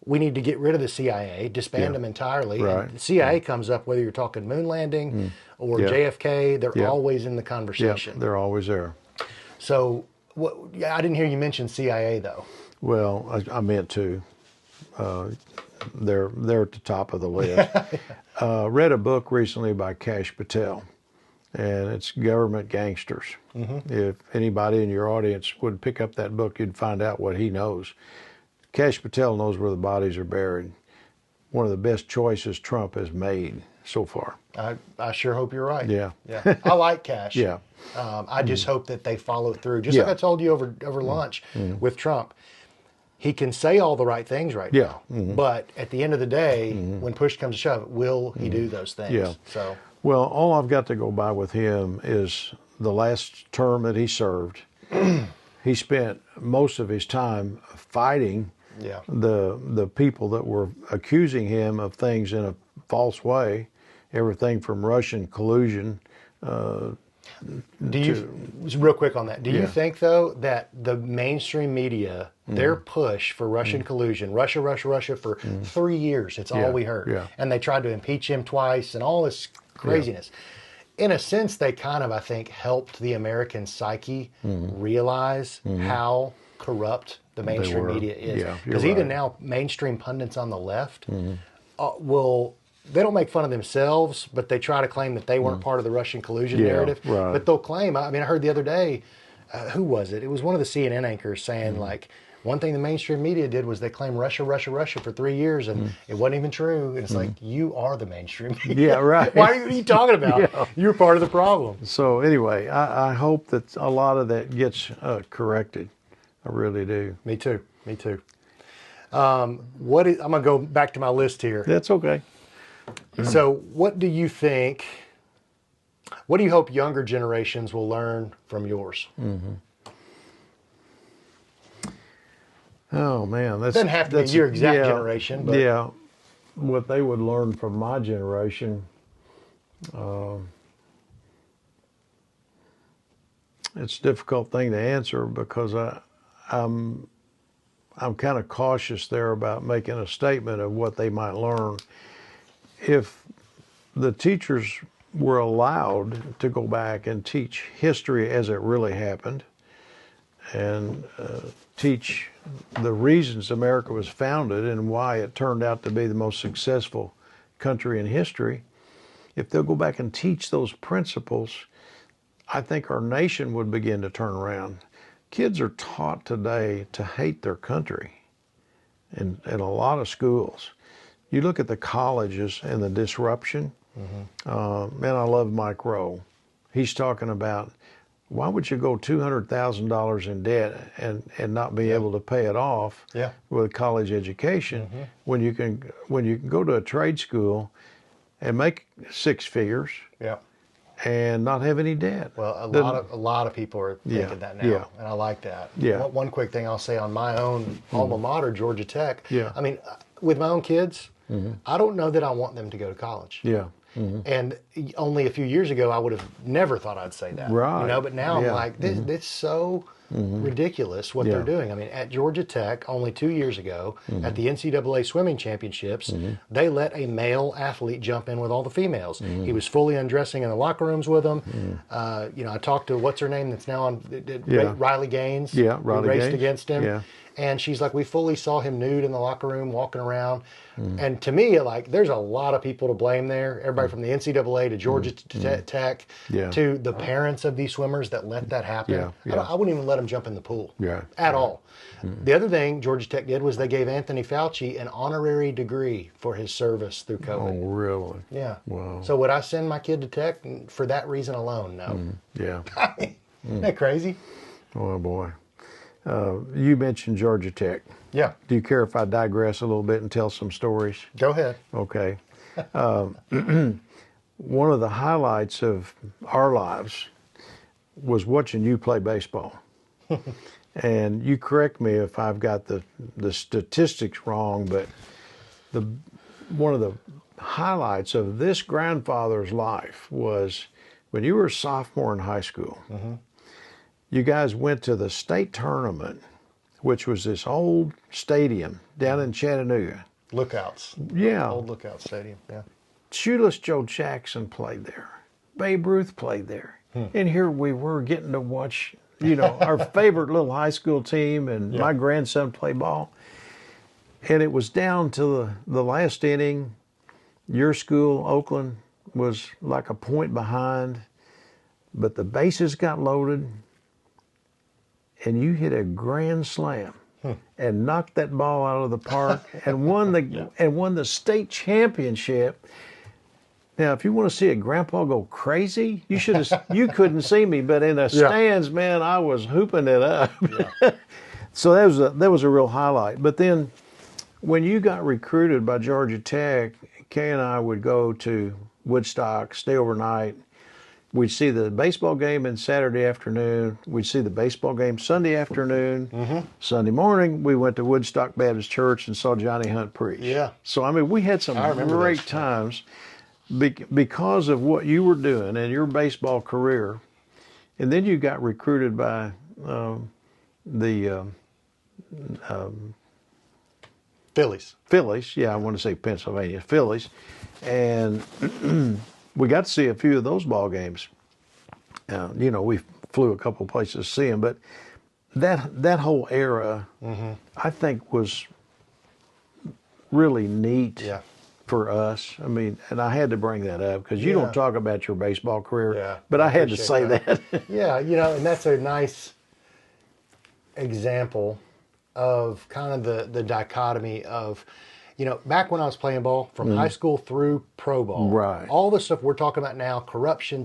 We need to get rid of the CIA, disband them entirely. Right. And the CIA comes up, whether you're talking moon landing or JFK, they're always in the conversation. Yeah, they're always there. So, I didn't hear you mention CIA though. Well, I meant to. They're at the top of the list. Read a book recently by Kash Patel, and it's Government Gangsters. If anybody in your audience would pick up that book, you'd find out what he knows. Kash Patel knows where the bodies are buried. One of the best choices Trump has made so far. I sure hope you're right. Yeah. Yeah. I like Cash. Yeah. I just hope that they follow through. Just like I told you over lunch with Trump. He can say all the right things right now. But at the end of the day, when push comes to shove, will he do those things? Yeah. So, well, all I've got to go by with him is the last term that he served. He spent most of his time fighting the people that were accusing him of things in a false way, everything from Russian collusion. Do you, real quick on that, do you think, though, that the mainstream media, their push for Russian collusion, Russia for 3 years, it's all we heard. And they tried to impeach him twice and all this craziness. In a sense, they kind of, I think, helped the American psyche realize how corrupt the mainstream media is. Because even now, mainstream pundits on the left they don't make fun of themselves, but they try to claim that they weren't part of the Russian collusion narrative. But they'll claim, I heard the other day, who was it? It was one of the CNN anchors saying, like, one thing the mainstream media did was they claimed Russia for 3 years, and it wasn't even true. And it's like, you are the mainstream media. Yeah, right. What are you talking about? You're part of the problem. So anyway, I hope that a lot of that gets corrected. I really do. Me too. I'm going to go back to my list here. That's okay. So what do you think, what do you hope younger generations will learn from yours? Oh, man. It doesn't have to be your exact generation. But. Yeah. What they would learn from my generation, it's a difficult thing to answer because I'm kind of cautious there about making a statement of what they might learn. If the teachers were allowed to go back and teach history as it really happened and teach the reasons America was founded and why it turned out to be the most successful country in history, if they'll go back and teach those principles, I think our nation would begin to turn around. Kids are taught today to hate their country in a lot of schools. You look at the colleges and the disruption. Man, I love Mike Rowe. He's talking about why would you go $200,000 in debt and not be able to pay it off with a college education when you can go to a trade school and make six figures and not have any debt. Well, a lot of people are thinking that now, and I like that. One quick thing I'll say on my own alma mater, Georgia Tech. I mean, with my own kids, I don't know that I want them to go to college. And only a few years ago, I would have never thought I'd say that. You know, but now I'm like, this so ridiculous what they're doing. I mean, at Georgia Tech, only 2 years ago, at the NCAA swimming championships, they let a male athlete jump in with all the females. He was fully undressing in the locker rooms with them. You know, I talked to what's her name that's now on Riley Gaines. Riley raced Gaines. against him. And she's like, we fully saw him nude in the locker room, walking around. And to me, like, there's a lot of people to blame there. Everybody from the NCAA to Georgia Tech to the parents of these swimmers that let that happen. I wouldn't even let them jump in the pool at all. The other thing Georgia Tech did was they gave Anthony Fauci an honorary degree for his service through COVID. Oh, really? Yeah. Wow. So would I send my kid to Tech for that reason alone? No. I mean, isn't that crazy? Oh, boy. You mentioned Georgia Tech. Do you care if I digress a little bit and tell some stories? Go ahead. Okay. One of the highlights of our lives was watching you play baseball. And you correct me if I've got the statistics wrong, but one of the highlights of this grandfather's life was when you were a sophomore in high school. You guys went to the state tournament, which was this old stadium down in Chattanooga. Lookouts. Old Lookout Stadium, Shoeless Joe Jackson played there. Babe Ruth played there. And here we were getting to watch, you know, our favorite little high school team and my grandson play ball. And it was down to the last inning. Your school, Oakland, was like a point behind. but the bases got loaded, and you hit a grand slam and knocked that ball out of the park and won the state championship. Now, if you want to see a grandpa go crazy, you couldn't see me, but in the stands, man, I was hooping it up. Yeah. So that was a real highlight. But then when you got recruited by Georgia Tech, Kay and I would go to Woodstock, stay overnight. We'd see the baseball game on Saturday afternoon. We'd see the baseball game Sunday afternoon. Mm-hmm. Sunday morning, we went to Woodstock Baptist Church and saw Johnny Hunt preach. Yeah. So, I mean, we had some great times because of what you were doing and your baseball career. And then you got recruited by the Phillies. Yeah, I want to say Pennsylvania Phillies. And we got to see a few of those ball games. You know, we flew a couple places to see them, but that whole era, I think, was really neat for us. I mean, and I had to bring that up because you don't talk about your baseball career, but I had to say that. Yeah, you know, and that's a nice example of kind of the dichotomy of, you know, back when I was playing ball from high school through pro ball, right? All the stuff we're talking about now, corruption,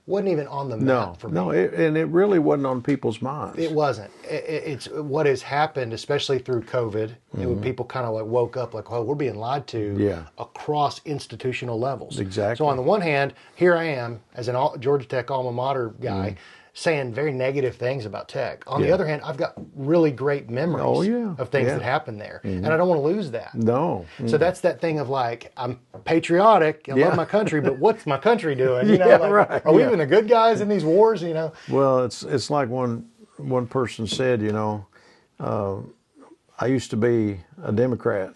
wasn't even on the map for me. No, and it really wasn't on people's minds. It wasn't. It's what has happened, especially through COVID. When people kind of like woke up, like, oh, we're being lied to across institutional levels. Exactly. So on the one hand, here I am as an Georgia Tech alma mater guy. Saying very negative things about Tech. On the other hand, I've got really great memories of things that happened there. And I don't want to lose that. No. So that's that thing of like, I'm patriotic, I love my country, but what's my country doing? You know, are we even the good guys in these wars, you know? Well, it's like one person said, you know, I used to be a Democrat,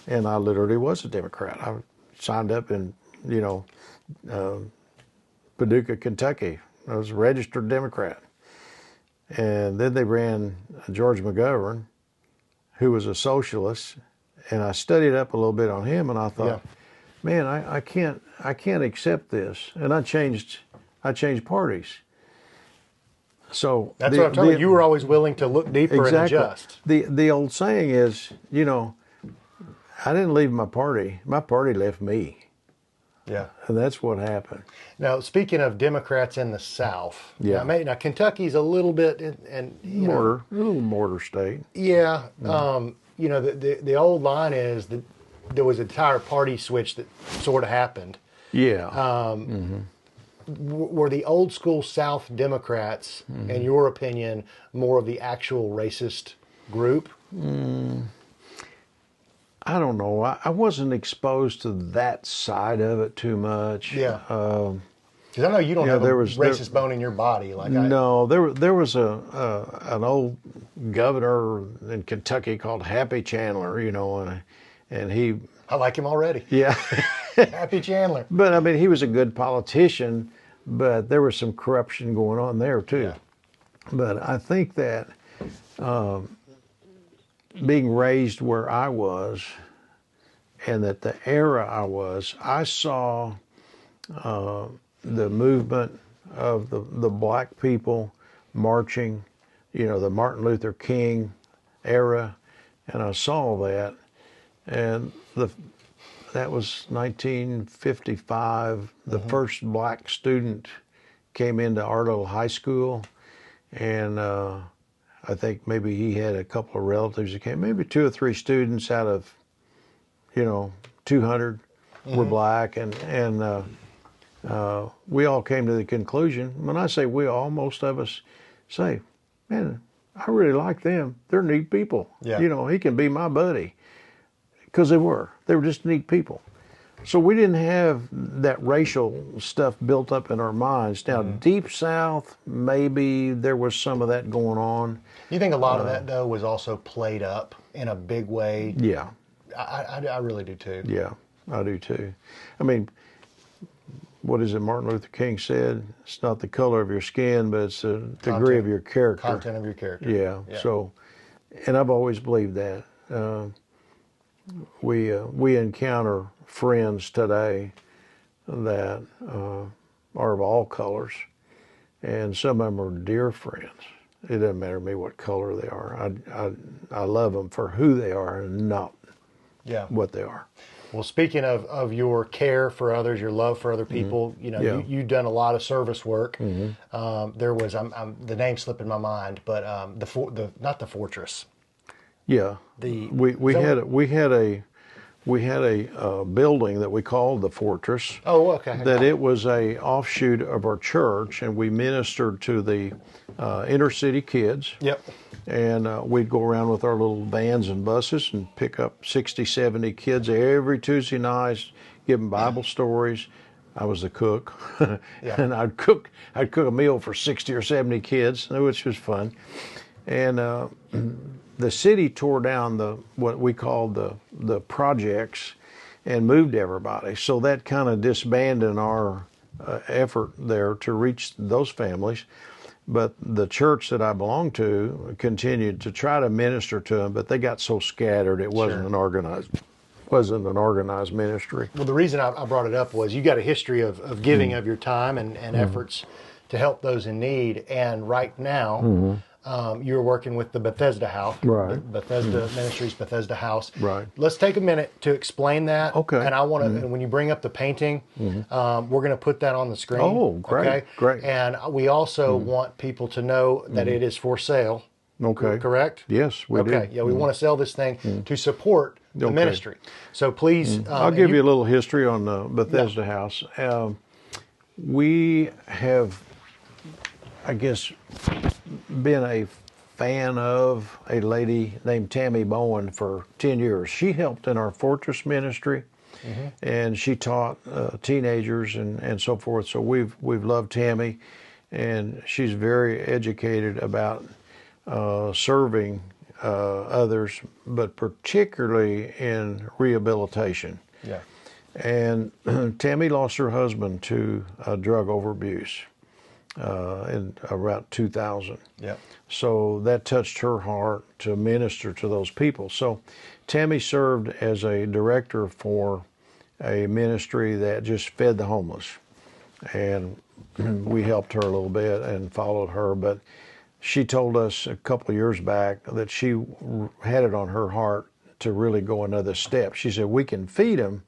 and I literally was a Democrat. I signed up in, you know, Paducah, Kentucky. I was a registered Democrat. And then they ran George McGovern, who was a socialist, and I studied up a little bit on him, and I thought, man, I can't accept this. And I changed parties. So that's what I'm telling you. You were always willing to look deeper and adjust. The old saying is, you know, I didn't leave my party left me. Yeah. And that's what happened. Now, speaking of Democrats in the South, now Kentucky's a little bit, a little border state. Yeah. You know, the old line is that there was an entire party switch that sort of happened. Yeah. Were the old school South Democrats, in your opinion, more of the actual racist group? I don't know. I wasn't exposed to that side of it too much. Yeah. Because I know you don't have a racist bone in your body. There was an old governor in Kentucky called Happy Chandler, you know, and he. I like him already. Yeah. Happy Chandler. But I mean, he was a good politician, but there was some corruption going on there too. Yeah. But I think that. Being raised where I was, and that the era I was, I saw the movement of the black people marching, you know, the Martin Luther King era, and I saw that, and that was 1955. The first black student came into our little high school, and I think maybe he had a couple of relatives that came, maybe 2 or 3 students out of, you know, 200 were black, and we all came to the conclusion. When I say we all, most of us say, man, I really like them. They're neat people. Yeah. You know, he can be my buddy. Because they were just neat people. So we didn't have that racial stuff built up in our minds. Now, Deep South, maybe there was some of that going on. You think a lot of that, though, was also played up in a big way? Yeah. I really do, too. Yeah, I do, too. I mean, what is it Martin Luther King said? It's not the color of your skin, but it's the degree of your character. Content of your character. Yeah. So, and I've always believed that. We encounter friends today that are of all colors, and some of them are dear friends. It doesn't matter to me what color they are. I love them for who they are and not Yeah. what they are. Well, speaking of your care for others, your love for other people, you know, Yeah. you've done a lot of service work. There was, the name slipping my mind, but not the fortress. Yeah, The we had a building that we called the Fortress. Oh, okay. That it was a offshoot of our church, and we ministered to the inner city kids. Yep. And we'd go around with our little vans and buses and pick up 60, 70 kids every Tuesday night, give them Bible stories. I was the cook, Yeah. and I'd cook a meal for 60 or 70 kids, which was fun. And the city tore down what we called the projects and moved everybody. So that kind of disbanded our effort there to reach those families. But the church that I belonged to continued to try to minister to them, but they got so scattered it wasn't Sure. an organized ministry. Well, the reason I brought it up was you got a history of giving of your time and efforts to help those in need. And right now, you're working with the Bethesda House, Right. Bethesda Ministries, Bethesda House. Right. Let's take a minute to explain that. Okay. And I want to, and when you bring up the painting, we're going to put that on the screen. Oh, great, Okay? great. And we also want people to know that it is for sale. Okay. Correct? Yes, we do. Okay. Yeah, we want to sell this thing to support the Okay. ministry. So please, I'll give you a little history on the Bethesda House. We have, I guess, been a fan of a lady named Tammy Bowen for 10 years. She helped in our Fortress ministry, and she taught teenagers and so forth. So we've loved Tammy, and she's very educated about serving others, but particularly in rehabilitation. Yeah. And Tammy lost her husband to drug overabuse in around 2000. Yep. So that touched her heart to minister to those people. So Tammy served as a director for a ministry that just fed the homeless. And we helped her a little bit and followed her. But she told us a couple of years back that she had it on her heart to really go another step. She said, we can feed them,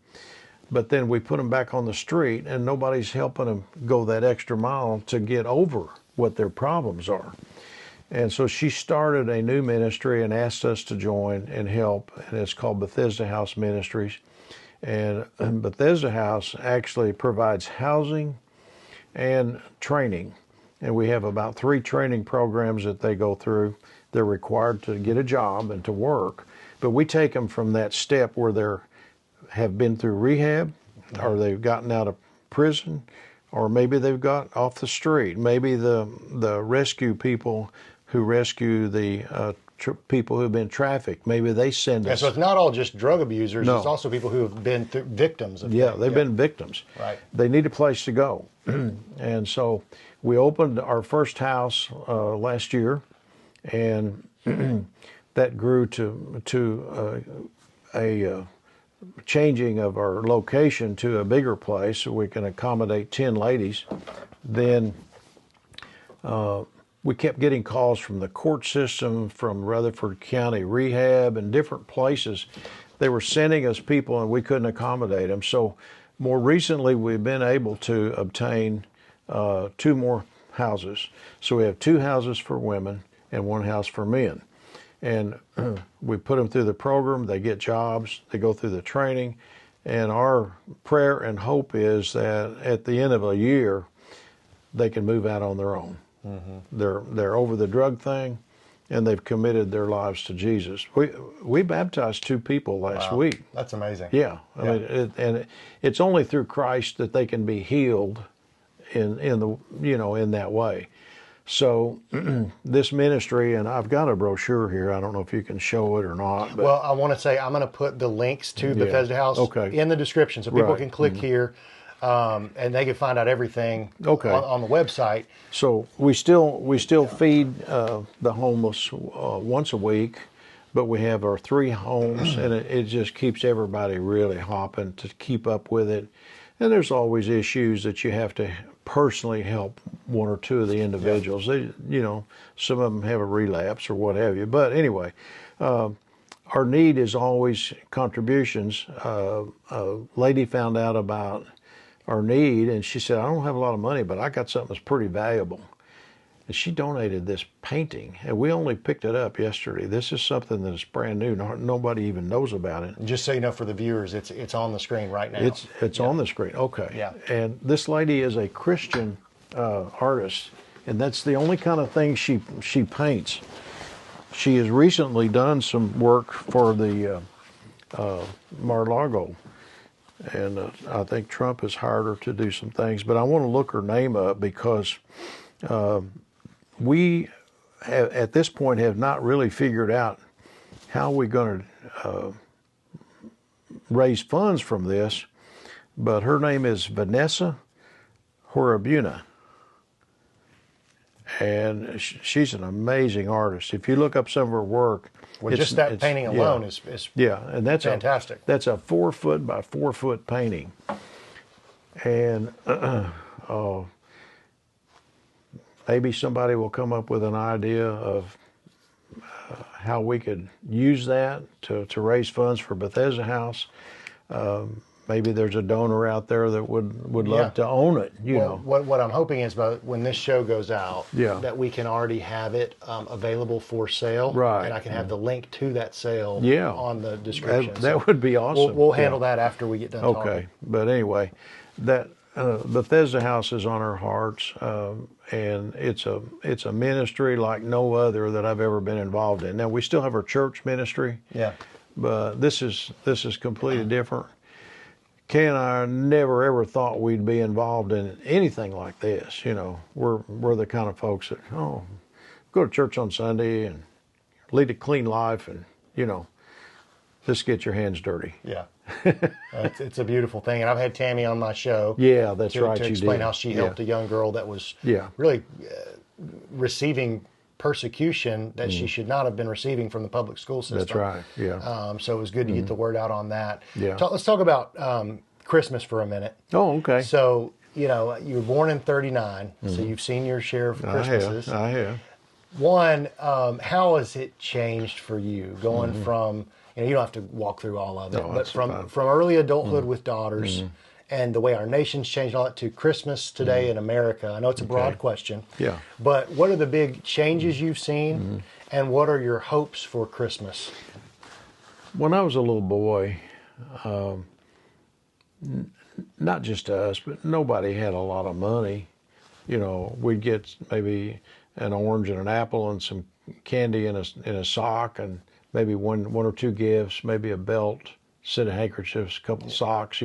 but then we put them back on the street and nobody's helping them go that extra mile to get over what their problems are. And so she started a new ministry and asked us to join and help, and it's called Bethesda House Ministries. And Bethesda House actually provides housing and training. And we have about 3 training programs that they go through. They're required to get a job and to work, but we take them from that step where they have been through rehab, or they've gotten out of prison, or maybe they've got off the street. Maybe the rescue people who rescue the people who've been trafficked, maybe they send us. And so it's not all just drug abusers. No. It's also people who have been victims of Yeah, things. they've been victims. Right. They need a place to go. And so we opened our first house last year, and that grew to a changing of our location to a bigger place so we can accommodate 10 ladies. Then we kept getting calls from the court system, from Rutherford County Rehab, and different places. They were sending us people and we couldn't accommodate them. So more recently we've been able to obtain 2 more houses. So we have 2 houses for women and 1 house for men. And we put them through the program, they get jobs, they go through the training, and our prayer and hope is that at the end of a year, they can move out on their own. They're over the drug thing, and they've committed their lives to Jesus. We baptized 2 people last week. That's amazing. Yeah, I mean, it's only through Christ that they can be healed in that way. So this ministry, and I've got a brochure here. I don't know if you can show it or not. But Well, I want to say I'm going to put the links to Bethesda House in the description so people Right. can click here and they can find out everything Okay. on the website. So we still feed the homeless once a week, but we have our 3 homes, and it just keeps everybody really hopping to keep up with it. And there's always issues that you have to personally help one or two of the individuals. They, some of them have a relapse or what have you. But anyway, our need is always contributions. A lady found out about our need, and she said, I don't have a lot of money, but I got something that's pretty valuable. And she donated this painting, and we only picked it up yesterday. This is something that is brand new. Nobody even knows about it. Just so you know, for the viewers, it's on the screen right now. It's on the screen. Okay. Yeah. And this lady is a Christian artist, and that's the only kind of thing she paints. She has recently done some work for the Mar-a-Lago, and I think Trump has hired her to do some things. But I want to look her name up because we have, at this point, have not really figured out how we're going to raise funds from this. But her name is Vanessa Horabuna, and she's an amazing artist. If you look up some of her work, well, just that painting alone is and that's fantastic. That's a 4 foot by 4 foot painting, and maybe somebody will come up with an idea of how we could use that to raise funds for Bethesda House. Maybe there's a donor out there that would love to own it. You know. What I'm hoping is, when this show goes out, Yeah. that we can already have it available for sale, Right. And I can have the link to that sale, Yeah. on the description. That would be awesome. We'll handle that after we get done. Okay, talking. but anyway, that Bethesda House is on our hearts, and it's a ministry like no other that I've ever been involved in. Now we still have our church ministry, Yeah. but this is completely different. Kay and I never ever thought we'd be involved in anything like this. We're the kind of folks that go to church on Sunday and lead a clean life, and just get your hands dirty. Yeah. It's a beautiful thing, and I've had Tammy on my show. Yeah, that's to, right. To you explain did. how she helped a young girl that was Yeah. really receiving persecution that she should not have been receiving from the public school system. That's right. Yeah. So it was good to get the word out on that. Yeah. Let's talk about Christmas for a minute. Oh, okay. So, you were born in '39, so you've seen your share of Christmases. I have. One, how has it changed for you going from, you don't have to walk through all of it, No, but that's from fine. early adulthood with daughters and the way our nation's changed all that to Christmas today in America? I know it's a broad question. Yeah. But what are the big changes you've seen, and what are your hopes for Christmas? When I was a little boy, not just us, but nobody had a lot of money. We'd get maybe an orange and an apple and some candy in a sock, and maybe one or two gifts, maybe a belt, set of handkerchiefs, a couple of socks.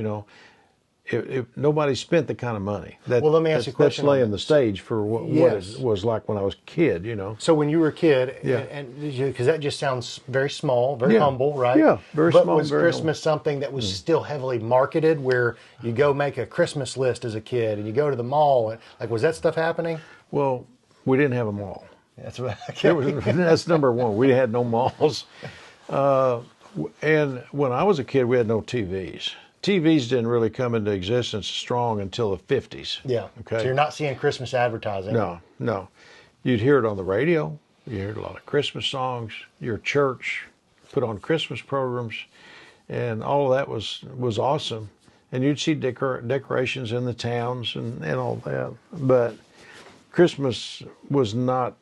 If nobody spent the kind of money. Well, let me ask you a question That's on laying the stage for what Yes. it was like when I was a kid. So when you were a kid, Yeah. and because that just sounds very small, very humble, right? Yeah, very but small, was very Christmas something that was still heavily marketed, where you go make a Christmas list as a kid, and you go to the mall, and was that stuff happening? Well, we didn't have a mall. That's what. That's number one. We had no malls. And when I was a kid, we had no TVs. TVs didn't really come into existence strong until the 50s. Yeah. Okay. So you're not seeing Christmas advertising. No. You'd hear it on the radio. You heard a lot of Christmas songs. Your church put on Christmas programs, and all of that was awesome. And you'd see decorations in the towns and all that. But Christmas was not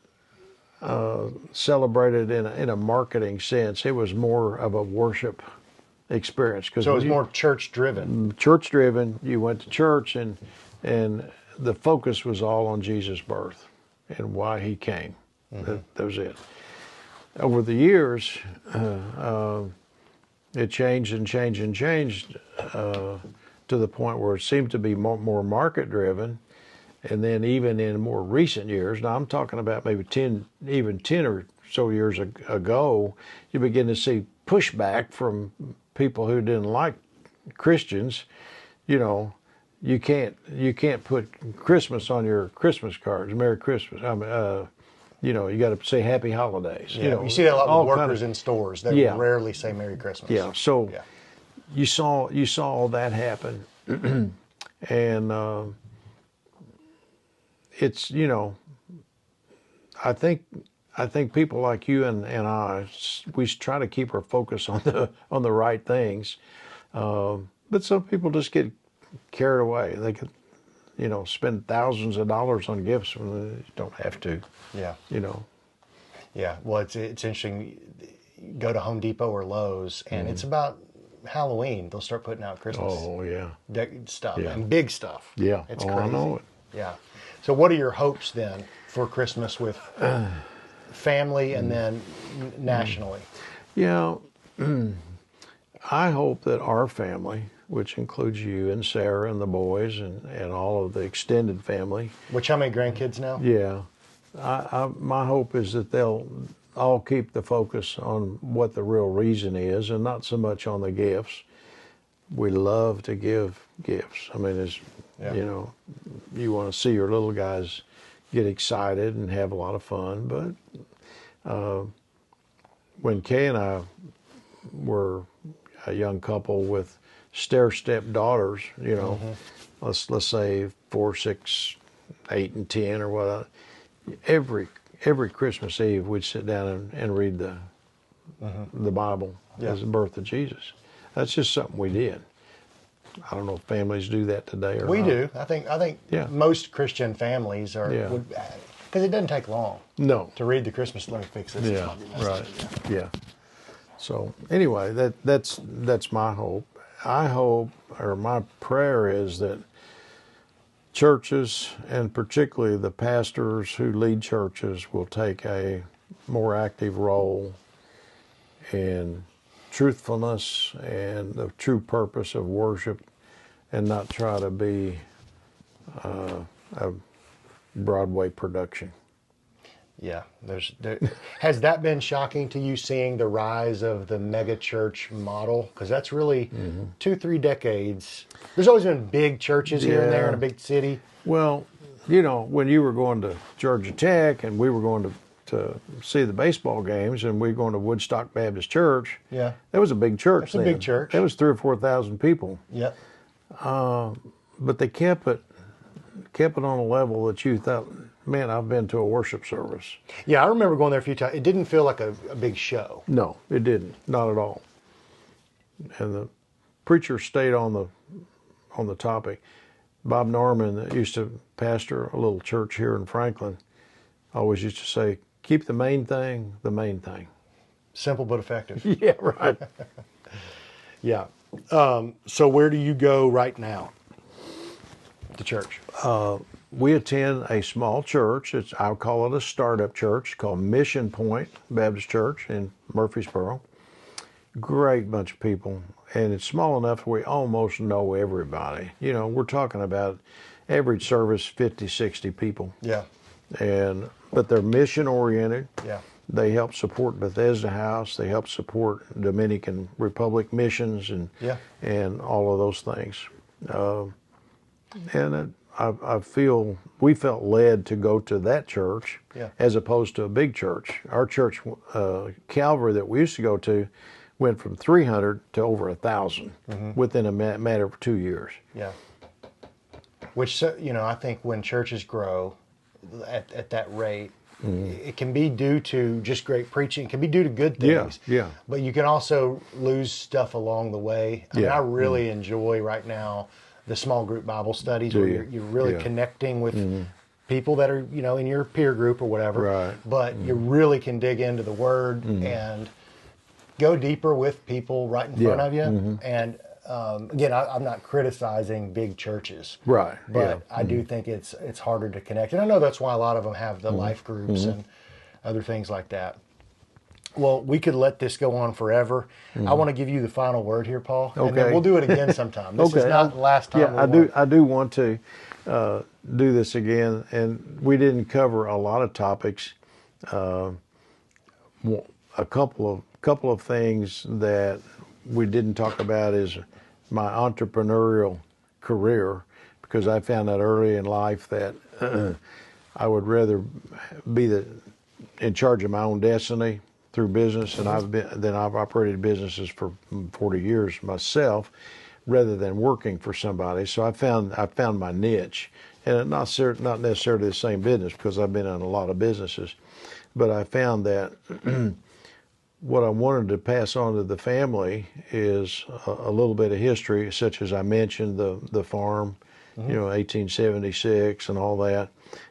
celebrated in a marketing sense. It was more of a worship experience. So it was more church driven. Church driven. You went to church, and the focus was all on Jesus' birth and why he came. That was it. Over the years, it changed and changed and changed to the point where it seemed to be more market driven. And then even in more recent years, now I'm talking about maybe 10 or so years ago, you begin to see pushback from people who didn't like Christians. You can't put Christmas on your Christmas cards, Merry Christmas. You got to say Happy Holidays. Yeah, you see that a lot all with kind workers of- in stores. They Yeah. will rarely say Merry Christmas. Yeah. So Yeah. you saw all that happen. And it's, I think people like you and I, we try to keep our focus on the right things. But some people just get carried away. They could, spend thousands of dollars on gifts when they don't have to. Yeah. You know. Yeah. Well, it's interesting. Go to Home Depot or Lowe's, and it's about Halloween. They'll start putting out Christmas stuff and big stuff. Yeah. It's crazy. crazy. I know it. Yeah. So what are your hopes then for Christmas with family and then nationally? Yeah. I hope that our family, which includes you and Sarah and the boys and all of the extended family. Which, how many grandkids now? Yeah. My hope is that they'll all keep the focus on what the real reason is and not so much on the gifts. We love to give gifts. I mean, you want to see your little guys get excited and have a lot of fun. But when Kay and I were a young couple with stair-step daughters, let's say 4, 6, 8, and 10 or what, every Christmas Eve we'd sit down and read the Bible as the birth of Jesus. That's just something we did. I don't know if families do that today or we not. do. I think most Christian families are because it doesn't take long. No. To read the Christmas. Let me fix this. Yeah. Right. Yeah. So anyway, that's my hope. I hope, or my prayer is that churches, and particularly the pastors who lead churches, will take a more active role in truthfulness and the true purpose of worship, and not try to be a Broadway production. Yeah, has that been shocking to you, seeing the rise of the mega church model? Because that's really 2-3 decades. There's always been big churches here and there in a big city. Well, when you were going to Georgia Tech and we were going to see the baseball games and we were going to Woodstock Baptist Church, that was a big church. That's a big church. That was 3,000 or 4,000 people. Yep. But they kept it on a level that you thought, man, I've been to a worship service. Yeah, I remember going there a few times. It didn't feel like a big show. No, it didn't. Not at all. And the preacher stayed on the topic. Bob Norman, that used to pastor a little church here in Franklin, always used to say, keep the main thing the main thing. Simple but effective. Yeah, right. Yeah. So where do you go right now? The church. We attend a small church. I'll call it a startup church called Mission Point Baptist Church in Murfreesboro. Great bunch of people. And it's small enough we almost know everybody. We're talking about average service 50, 60 people. Yeah. But they're mission oriented. Yeah. They help support Bethesda House. They help support Dominican Republic missions and all of those things. We felt led to go to that church as opposed to a big church. Our church, Calvary, that we used to go to, went from 300 to over 1,000 within a matter of 2 years. Yeah. Which, I think when churches grow at that rate, it can be due to just great preaching. It can be due to good things. Yeah. But you can also lose stuff along the way. I mean, I really enjoy right now the small group Bible studies where you're really connecting with people that are, in your peer group or whatever. Right. But you really can dig into the Word and go deeper with people right in front of you. And again, I'm not criticizing big churches. Right. But I do think it's harder to connect. And I know that's why a lot of them have the life groups and other things like that. Well, we could let this go on forever. I want to give you the final word here, Paul. Okay. And then we'll do it again sometime. This is not the last time. Yeah, I do want to do this again. And we didn't cover a lot of topics. A couple of things that we didn't talk about is my entrepreneurial career, because I found out early in life that I would rather be in charge of my own destiny through business, and I've operated businesses for 40 years myself. rather than working for somebody. So I found my niche, and not necessarily the same business, because I've been in a lot of businesses, but I found that what I wanted to pass on to the family is a little bit of history, such as I mentioned the farm, 1876 and all that,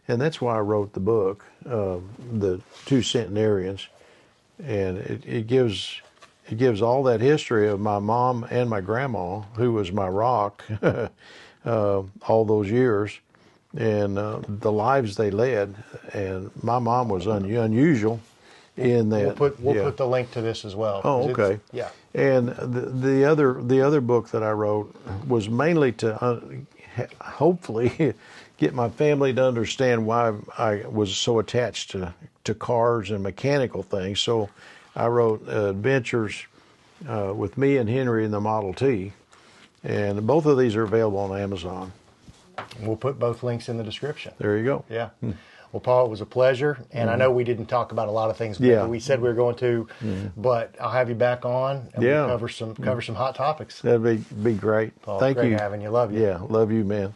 and that's why I wrote the book, The Two Centenarians, and it gives all that history of my mom and my grandma, who was my rock all those years, and the lives they led. And my mom was unusual in that. We'll put the link to this as well. Oh, okay. Yeah. And the other book that I wrote was mainly to hopefully get my family to understand why I was so attached to cars and mechanical things. So I wrote Adventures with me and Henry in the Model T, and both of these are available on Amazon. We'll put both links in the description. There you go. Yeah. Well, Paul, it was a pleasure, and I know we didn't talk about a lot of things maybe we said we were going to, but I'll have you back on, and we'll cover some hot topics. That'd be great. Paul, Thank great you. having you. Love you. Yeah, love you, man.